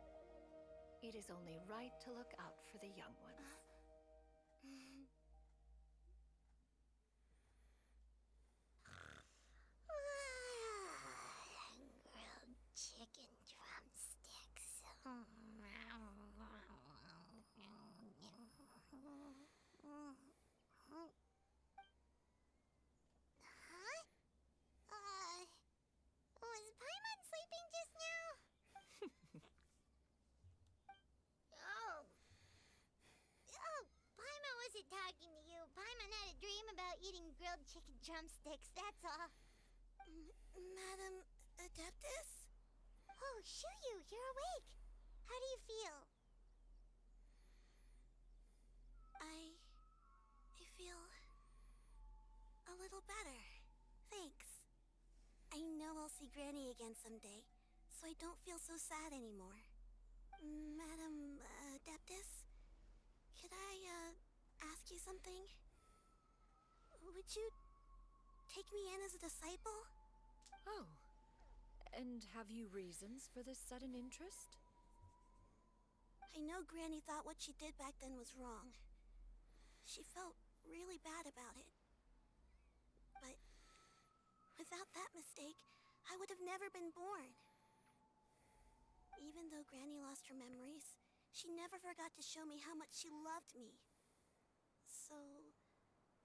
it is only right to look out for the young ones. Grilled chicken drumsticks. Huh? Was Paimon sleeping just now? Oh. Oh, Paimon wasn't talking to you. Paimon had a dream about eating grilled chicken drumsticks, that's all. Madam Adeptus? Oh, Xianyun, you're awake. How do you feel? I feel a little better. Thanks. I know I'll see Granny again someday, so I don't feel so sad anymore. Madam Adeptus, could I ask you something? Would you take me in as a disciple? Oh, and have you reasons for this sudden interest? I know Granny thought what she did back then was wrong. She felt really bad about it. But without that mistake, I would have never been born. Even though Granny lost her memories, she never forgot to show me how much she loved me. So,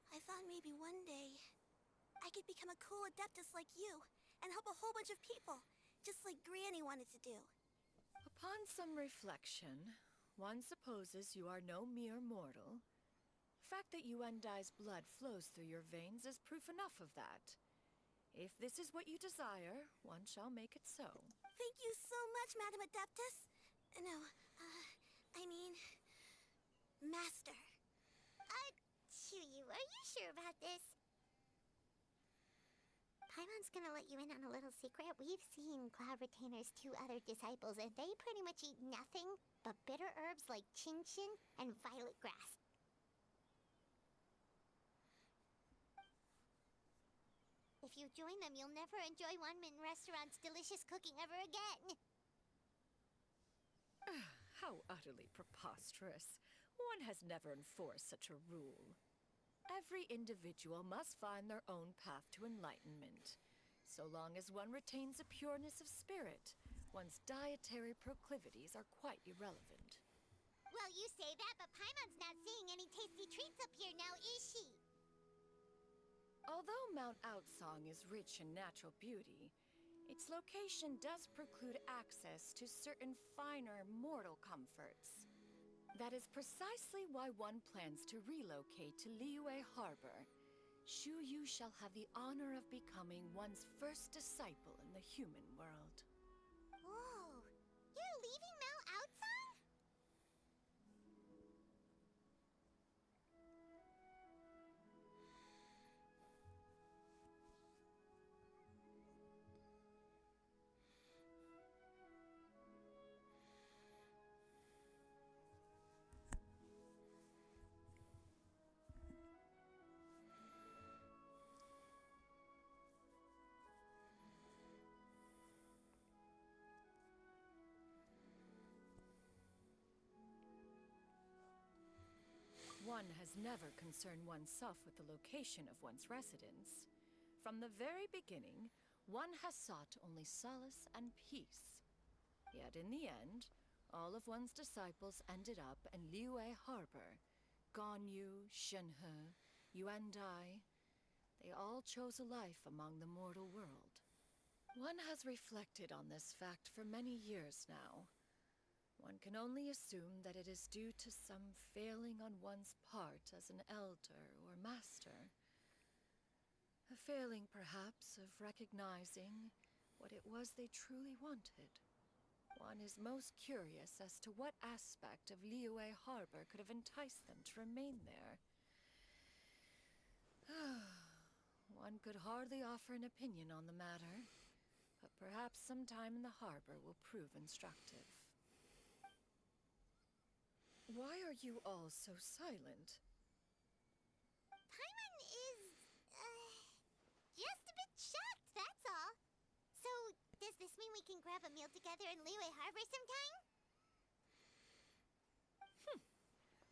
I thought maybe one day I could become a cool Adeptus like you and help a whole bunch of people, just like Granny wanted to do. Upon some reflection, one supposes you are no mere mortal. The fact that Yuendai's blood flows through your veins is proof enough of that. If this is what you desire, one shall make it so. Thank you so much, Madam Adeptus. No, I mean, Master. Xianyun, are you sure about this? Paimon's gonna let you in on a little secret. We've seen Cloud Retainer's 2 other disciples, and they pretty much eat nothing but bitter herbs like chin-chin and violet grass. If you join them, you'll never enjoy One Min Restaurant's delicious cooking ever again. How utterly preposterous. One has never enforced such a rule. Every individual must find their own path to enlightenment. So long as one retains a pureness of spirit, one's dietary proclivities are quite irrelevant. Well, you say that, but Paimon's not seeing any tasty treats up here now, is she? Although Mount Outsong is rich in natural beauty, its location does preclude access to certain finer mortal comforts. That is precisely why one plans to relocate to Liyue Harbor. Xianyun shall have the honor of becoming one's first disciple in the human world. Whoa! You're leaving Mount Outsong? One has never concerned oneself with the location of one's residence. From the very beginning, one has sought only solace and peace. Yet in the end, all of one's disciples ended up in Liyue Harbor. Ganyu, Shenhe, Yuendai, they all chose a life among the mortal world. One has reflected on this fact for many years now. One can only assume that it is due to some failing on one's part as an elder or master. A failing, perhaps, of recognizing what it was they truly wanted. One is most curious as to what aspect of Liyue Harbor could have enticed them to remain there. One could hardly offer an opinion on the matter, but perhaps some time in the harbor will prove instructive. Why are you all so silent? Paimon is, just a bit shocked, that's all. So, does this mean we can grab a meal together in Liyue Harbor sometime?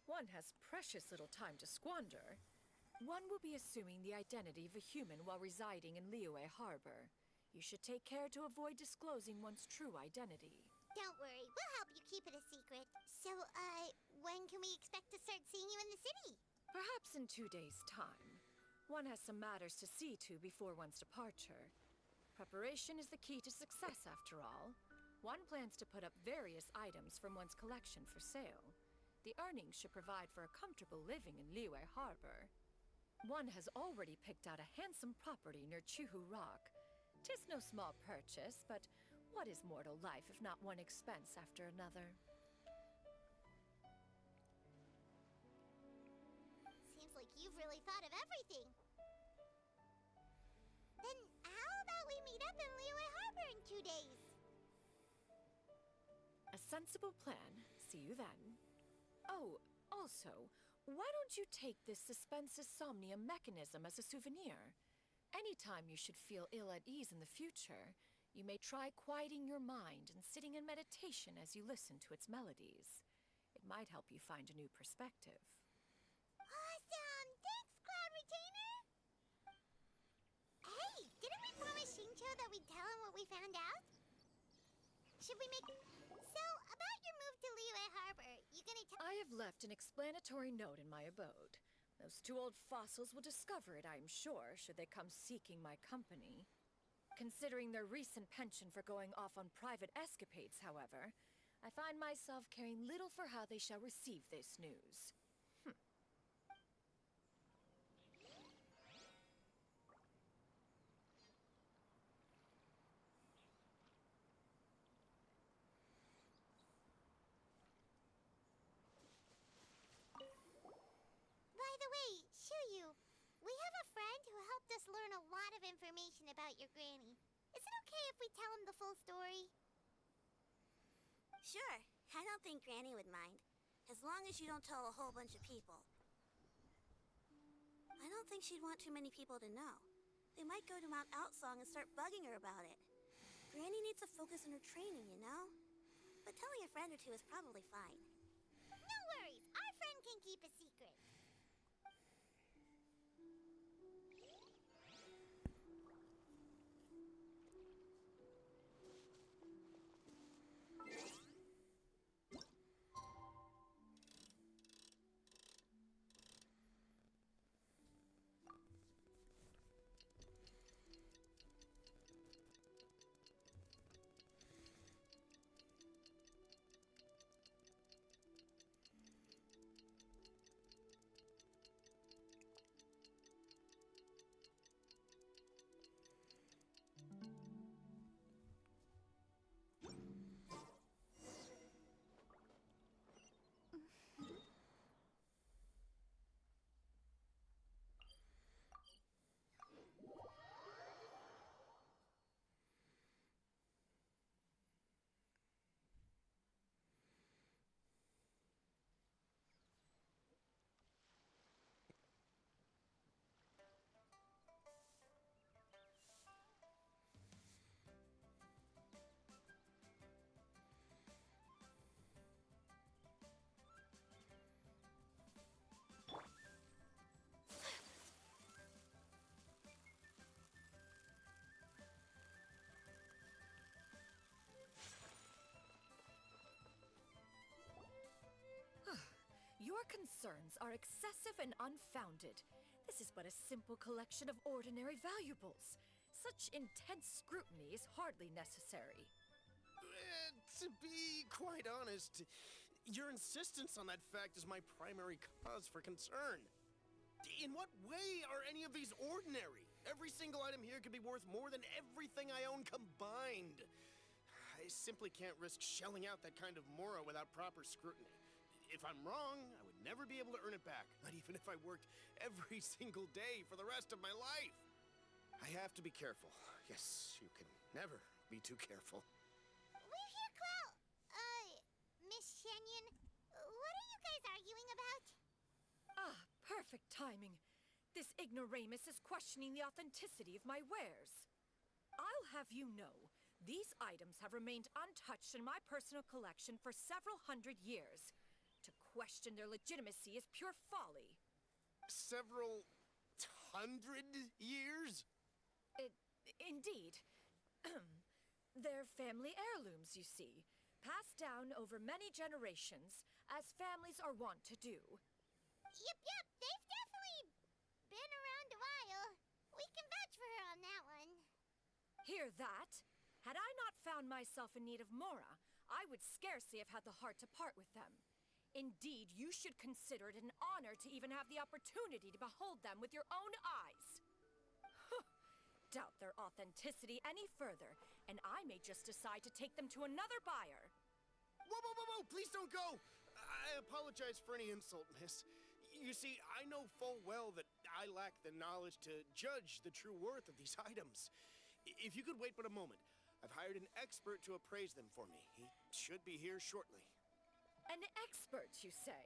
One has precious little time to squander. One will be assuming the identity of a human while residing in Liyue Harbor. You should take care to avoid disclosing one's true identity. Don't worry, we'll help you keep it a secret. So, when can we expect to start seeing you in the city? Perhaps in 2 days' time. One has some matters to see to before one's departure. Preparation is the key to success, after all. One plans to put up various items from one's collection for sale. The earnings should provide for a comfortable living in Liyue Harbor. One has already picked out a handsome property near Chuhu Rock. 'Tis no small purchase, but what is mortal life if not one expense after another? Seems like you've really thought of everything. Then how about we meet up in Liyue Harbor in 2 days? A sensible plan. See you then. Oh, also, why don't you take this suspense insomnia mechanism as a souvenir? Anytime you should feel ill at ease in the future, you may try quieting your mind and sitting in meditation as you listen to its melodies. It might help you find a new perspective. Awesome! Thanks, Cloud Retainer! Hey, didn't we promise Xingqiu that we'd tell him what we found out? Should we make... So, about your move to Liyue Harbor, you gonna tell... I have left an explanatory note in my abode. Those 2 old fossils will discover it, I am sure, should they come seeking my company. Considering their recent penchant for going off on private escapades, however, I find myself caring little for how they shall receive this news. By the way, Xianyun, we have a friend who helped us learn a lot of information about your granny. Is it okay if we tell him the full story? Sure. I don't think Granny would mind. As long as you don't tell a whole bunch of people. I don't think she'd want too many people to know. They might go to Mount Outsong and start bugging her about it. Granny needs to focus on her training, you know? But telling a friend or two is probably fine. No worries. Our friend can keep a secret. Your concerns are excessive and unfounded. This is but a simple collection of ordinary valuables. Such intense scrutiny is hardly necessary. To be quite honest, your insistence on that fact is my primary cause for concern. In what way are any of these ordinary? Every single item here could be worth more than everything I own combined. I simply can't risk shelling out that kind of mora without proper scrutiny. If I'm wrong, I would never be able to earn it back, not even if I worked every single day for the rest of my life. I have to be careful. Yes, you can never be too careful. We're here, Clo. Miss Xianyun, what are you guys arguing about? Ah, perfect timing. This ignoramus is questioning the authenticity of my wares. I'll have you know, these items have remained untouched in my personal collection for several hundred years. To question their legitimacy is pure folly. Several hundred years? Indeed. They're family heirlooms, you see, passed down over many generations, as families are wont to do. Yep, they've definitely been around a while. We can vouch for her on that one. Hear that? Had I not found myself in need of mora, I would scarcely have had the heart to part with them. Indeed, you should consider it an honor to even have the opportunity to behold them with your own eyes. Doubt their authenticity any further, and I may just decide to take them to another buyer. Whoa, please don't go! I apologize for any insult, miss. You see, I know full well that I lack the knowledge to judge the true worth of these items. If you could wait but a moment, I've hired an expert to appraise them for me. He should be here shortly. An expert, you say?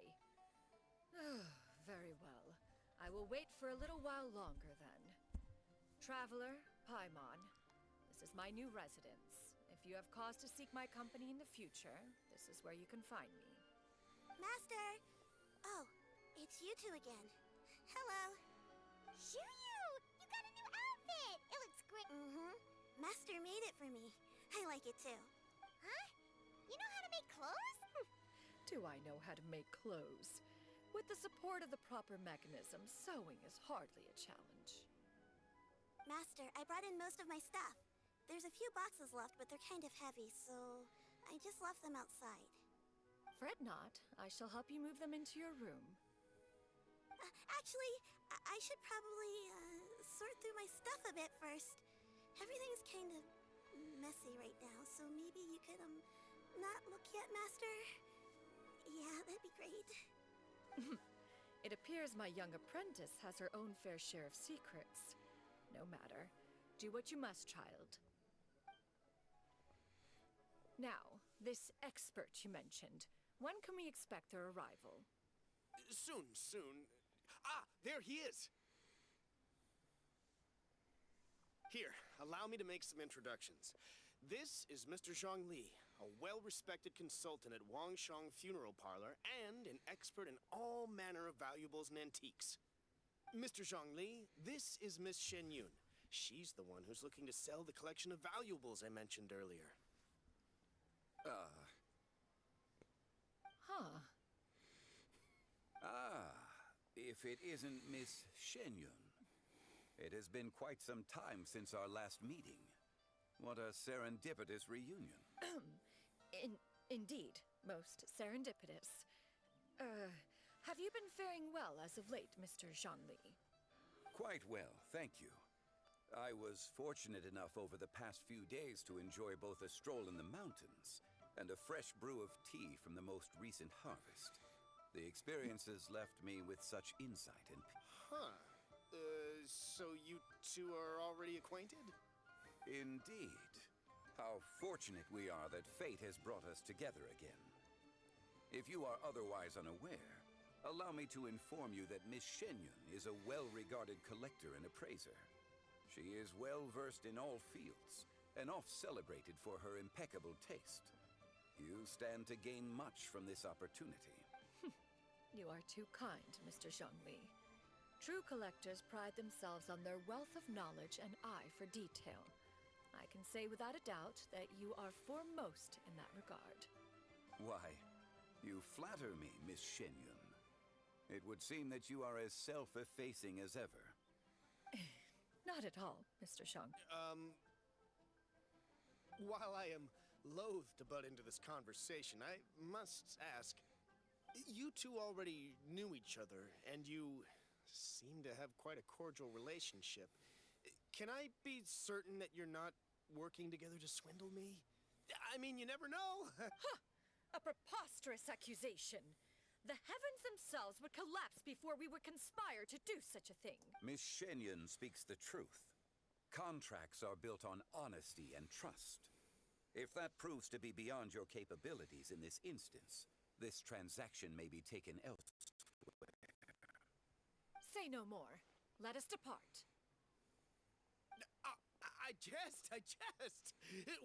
Very well. I will wait for a little while longer, then. Traveler, Paimon, this is my new residence. If you have cause to seek my company in the future, this is where you can find me. Master! Oh, it's you two again. Hello. Xiu! You got a new outfit! It looks great. Mm-hmm. Master made it for me. I like it too. Huh? You know how to make clothes? Do I know how to make clothes? With the support of the proper mechanism, sewing is hardly a challenge. Master, I brought in most of my stuff. There's a few boxes left, but they're kind of heavy, so I just left them outside. Fret not. I shall help you move them into your room. Actually, I should probably sort through my stuff a bit first. Everything's kind of messy right now, so maybe you could, not look yet, Master? Yeah, that'd be great. It appears my young apprentice has her own fair share of secrets. No matter. Do what you must, child. Now, this expert you mentioned. When can we expect their arrival? Soon. Ah, there he is! Here, allow me to make some introductions. This is Mr. Zhongli, a well-respected consultant at Wangshang Funeral Parlor and an expert in all manner of valuables and antiques. Mr. Zhongli, this is Miss Xianyun. She's the one who's looking to sell the collection of valuables I mentioned earlier. If it isn't Miss Xianyun. It has been quite some time since our last meeting. What a serendipitous reunion. Indeed, most serendipitous. Have you been faring well as of late, Mr. Zhongli? Quite well, thank you. I was fortunate enough over the past few days to enjoy both a stroll in the mountains and a fresh brew of tea from the most recent harvest. The experiences left me with such insight and... So you two are already acquainted? Indeed. How fortunate we are that fate has brought us together again. If you are otherwise unaware, allow me to inform you that Miss Xianyun is a well-regarded collector and appraiser. She is well-versed in all fields, and oft-celebrated for her impeccable taste. You stand to gain much from this opportunity. You are too kind, Mr. Zhongli. True collectors pride themselves on their wealth of knowledge and eye for detail. I can say without a doubt that you are foremost in that regard. Why, you flatter me, Miss Xianyun. It would seem that you are as self-effacing as ever. Not at all, Mr. Shang. While I am loath to butt into this conversation, I must ask, you two already knew each other, and you seem to have quite a cordial relationship. Can I be certain that you're not working together to swindle me? I mean, you never know. Huh! A preposterous accusation. The heavens themselves would collapse before we would conspire to do such a thing. Miss Xianyun speaks the truth. Contracts are built on honesty and trust. If that proves to be beyond your capabilities in this instance, this transaction may be taken elsewhere. Say no more. Let us depart. I jest.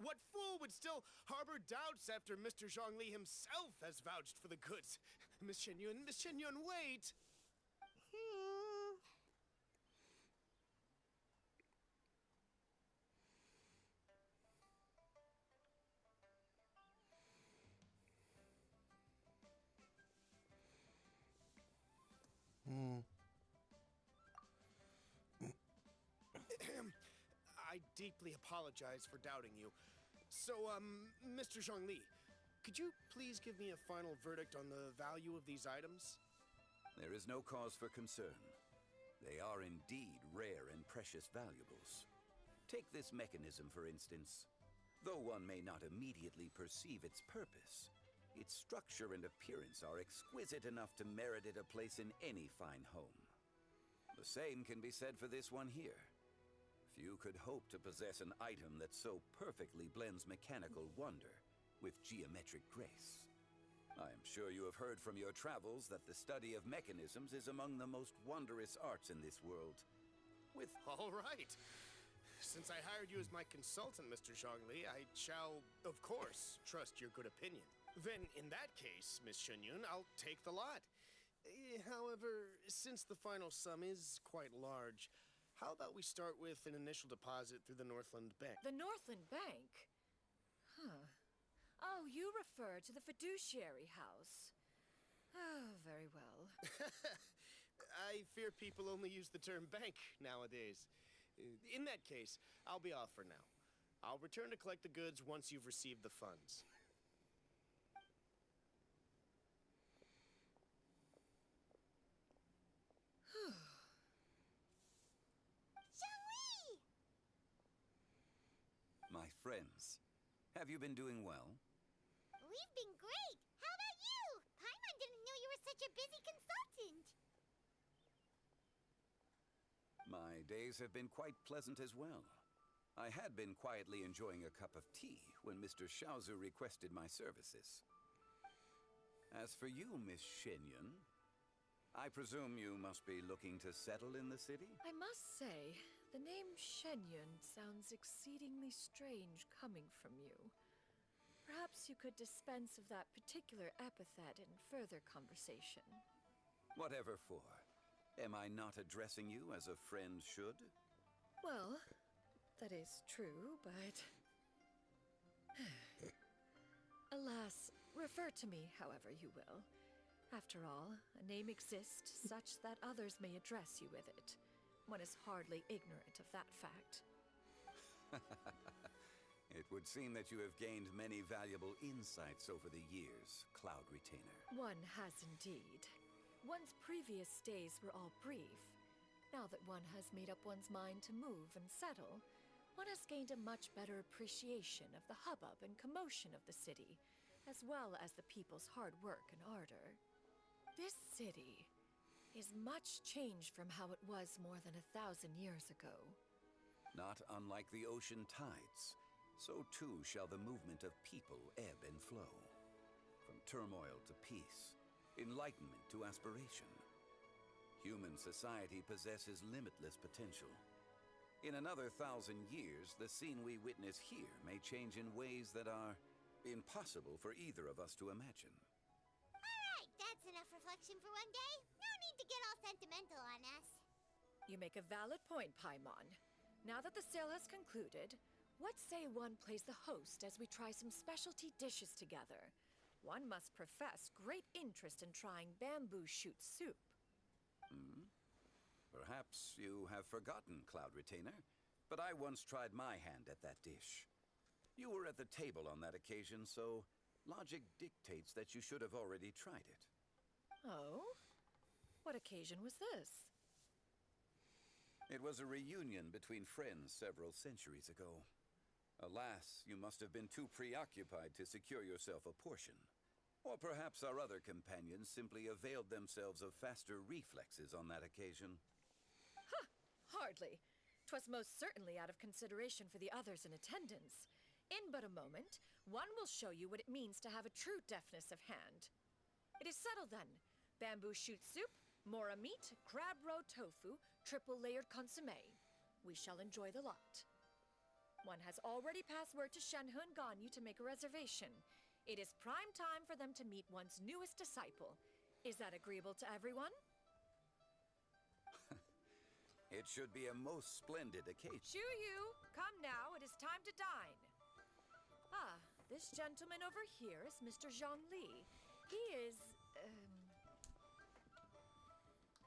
What fool would still harbor doubts after Mr. Zhongli himself has vouched for the goods? Miss Xianyun, wait! I deeply apologize for doubting you. So, Mr. Zhongli, could you please give me a final verdict on the value of these items? There is no cause for concern. They are indeed rare and precious valuables. Take this mechanism, for instance. Though one may not immediately perceive its purpose, its structure and appearance are exquisite enough to merit it a place in any fine home. The same can be said for this one here. Few could hope to possess an item that so perfectly blends mechanical wonder with geometric grace. I am sure you have heard from your travels that the study of mechanisms is among the most wondrous arts in this world. All right. Since I hired you as my consultant, Mr. Zhongli, I shall, of course, trust your good opinion. Then, in that case, Miss Xianyun, I'll take the lot. However, since the final sum is quite large, how about we start with an initial deposit through the Northland Bank? The Northland Bank? Huh. Oh, you refer to the fiduciary house. Oh, very well. I fear people only use the term bank nowadays. In that case, I'll be off for now. I'll return to collect the goods once you've received the funds. My friends, have you been doing well? We've been great. How about you? Paimon didn't know you were such a busy consultant. My days have been quite pleasant as well. I had been quietly enjoying a cup of tea when Mr. Xiaozu requested my services. As for you, Miss Xianyun, I presume you must be looking to settle in the city? I must say, the name Xianyun sounds exceedingly strange coming from you. Perhaps you could dispense of that particular epithet in further conversation. Whatever for. Am I not addressing you as a friend should? Well, that is true, but... Alas, refer to me however you will. After all, a name exists such that others may address you with it. One is hardly ignorant of that fact. It would seem that you have gained many valuable insights over the years, Cloud Retainer. One has indeed. One's previous stays were all brief. Now that one has made up one's mind to move and settle, one has gained a much better appreciation of the hubbub and commotion of the city, as well as the people's hard work and ardor. This city is much changed from how it was more than 1,000 years ago. Not unlike the ocean tides, so too shall the movement of people ebb and flow. From turmoil to peace, enlightenment to aspiration. Human society possesses limitless potential. In another 1,000 years, the scene we witness here may change in ways that are impossible for either of us to imagine. Alright, that's enough reflection for one day. No need to get all sentimental on us. You make a valid point, Paimon. Now that the sale has concluded, what say one plays the host as we try some specialty dishes together? One must profess great interest in trying bamboo shoot soup. Perhaps you have forgotten, Cloud Retainer, but I once tried my hand at that dish. You were at the table on that occasion, so logic dictates that you should have already tried it. Oh? What occasion was this? It was a reunion between friends several centuries ago. Alas, you must have been too preoccupied to secure yourself a portion. Or perhaps our other companions simply availed themselves of faster reflexes on that occasion. Huh, hardly. 'Twas most certainly out of consideration for the others in attendance. In but a moment, one will show you what it means to have a true deftness of hand. It is settled then. Bamboo shoot soup, mora meat, crab roe tofu, triple-layered consommé. We shall enjoy the lot. One has already passed word to Xianyun Ganyu to make a reservation. It is prime time for them to meet one's newest disciple. Is that agreeable to everyone? It should be a most splendid occasion. Yu, come now, it is time to dine. Ah, this gentleman over here is Mr. Zhongli. He is,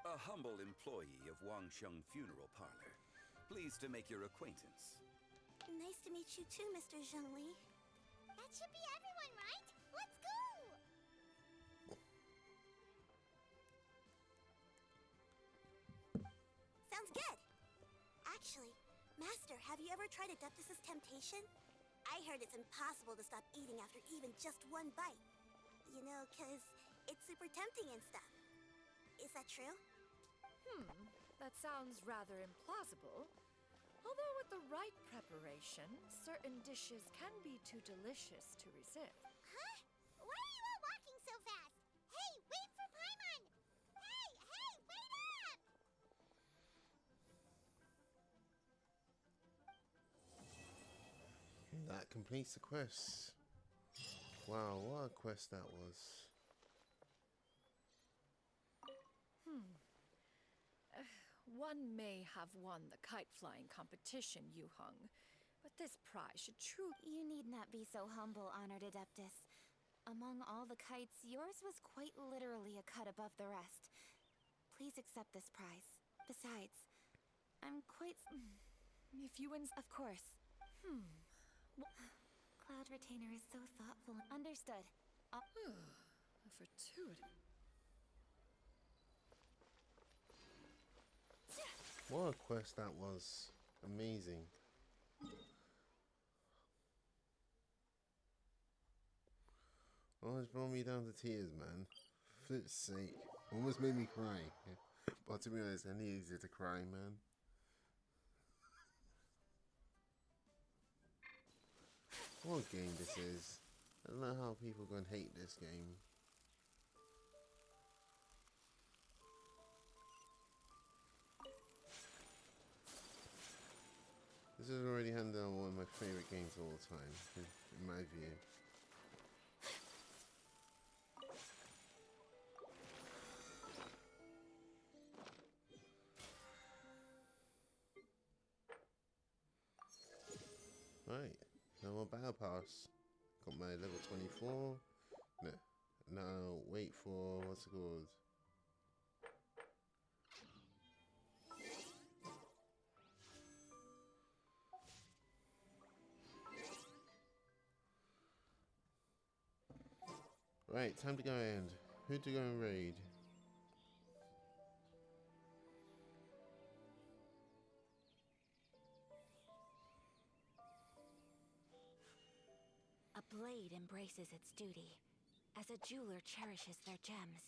A humble employee of Wangsheng Funeral Parlor. Pleased to make your acquaintance. Nice to meet you too, Mr. Zhongli. That should be everyone, right? Let's go! Sounds good. Actually, Master, have you ever tried Adeptus' temptation? I heard it's impossible to stop eating after even just one bite. You know, 'cause it's super tempting and stuff. Is that true? That sounds rather implausible. Although with the right preparation, certain dishes can be too delicious to resist. Huh? Why are you all walking so fast? Hey, wait for Paimon! Hey, wait up! That completes the quest. Wow, what a quest that was. One may have won the kite flying competition, Yu Heng, but this prize should truly... You need not be so humble, honored Adeptus. Among all the kites, yours was quite literally a cut above the rest. Please accept this prize. Besides, I'm quite... If you win... Of course. Cloud Retainer is so thoughtful. Understood. A fortuity. What a quest that was. Amazing. Oh, it's brought me down to tears, man. Flip's sake. Almost made me cry. But to be honest, I needed to cry, man. What a game this is. I don't know how people can hate this game. This is already hands down one of my favorite games of all time, in my view. Right, now my battle pass. Got my level 24. No, now wait for, what's it called? Right, time to go in. Who to go and raid? A blade embraces its duty, as a jeweler cherishes their gems.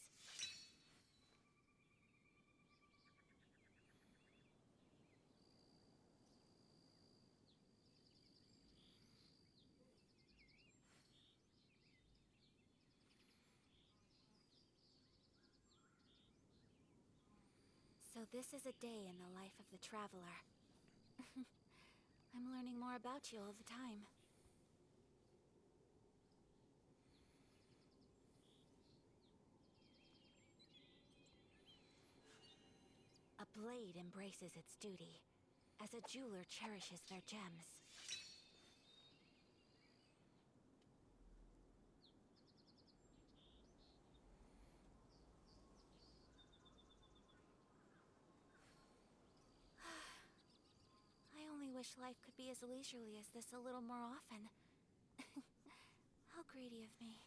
So this is a day in the life of the traveler. I'm learning more about you all the time. A blade embraces its duty, as a jeweler cherishes their gems. I only wish life could be as leisurely as this a little more often. How greedy of me.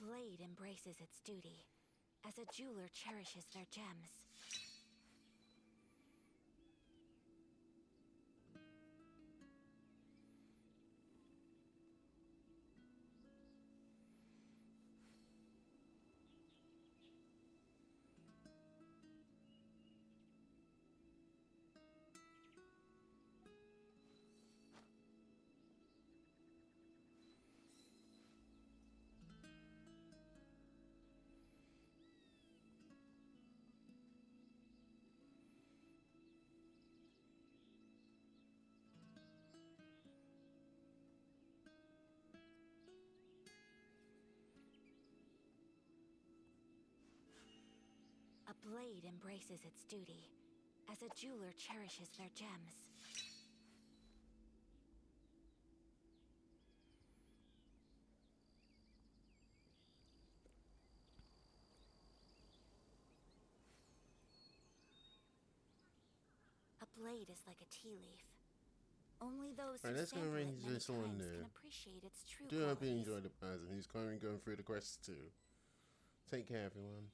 blade embraces its duty, as a jeweler cherishes their gems. A blade embraces its duty, as a jeweler cherishes their gems. A blade is like a tea leaf. Only those who Alright, let's go sample and it range many this one times new. can appreciate its true Do hope you qualities. enjoyed the person who's currently going through the quest too. Take care, everyone.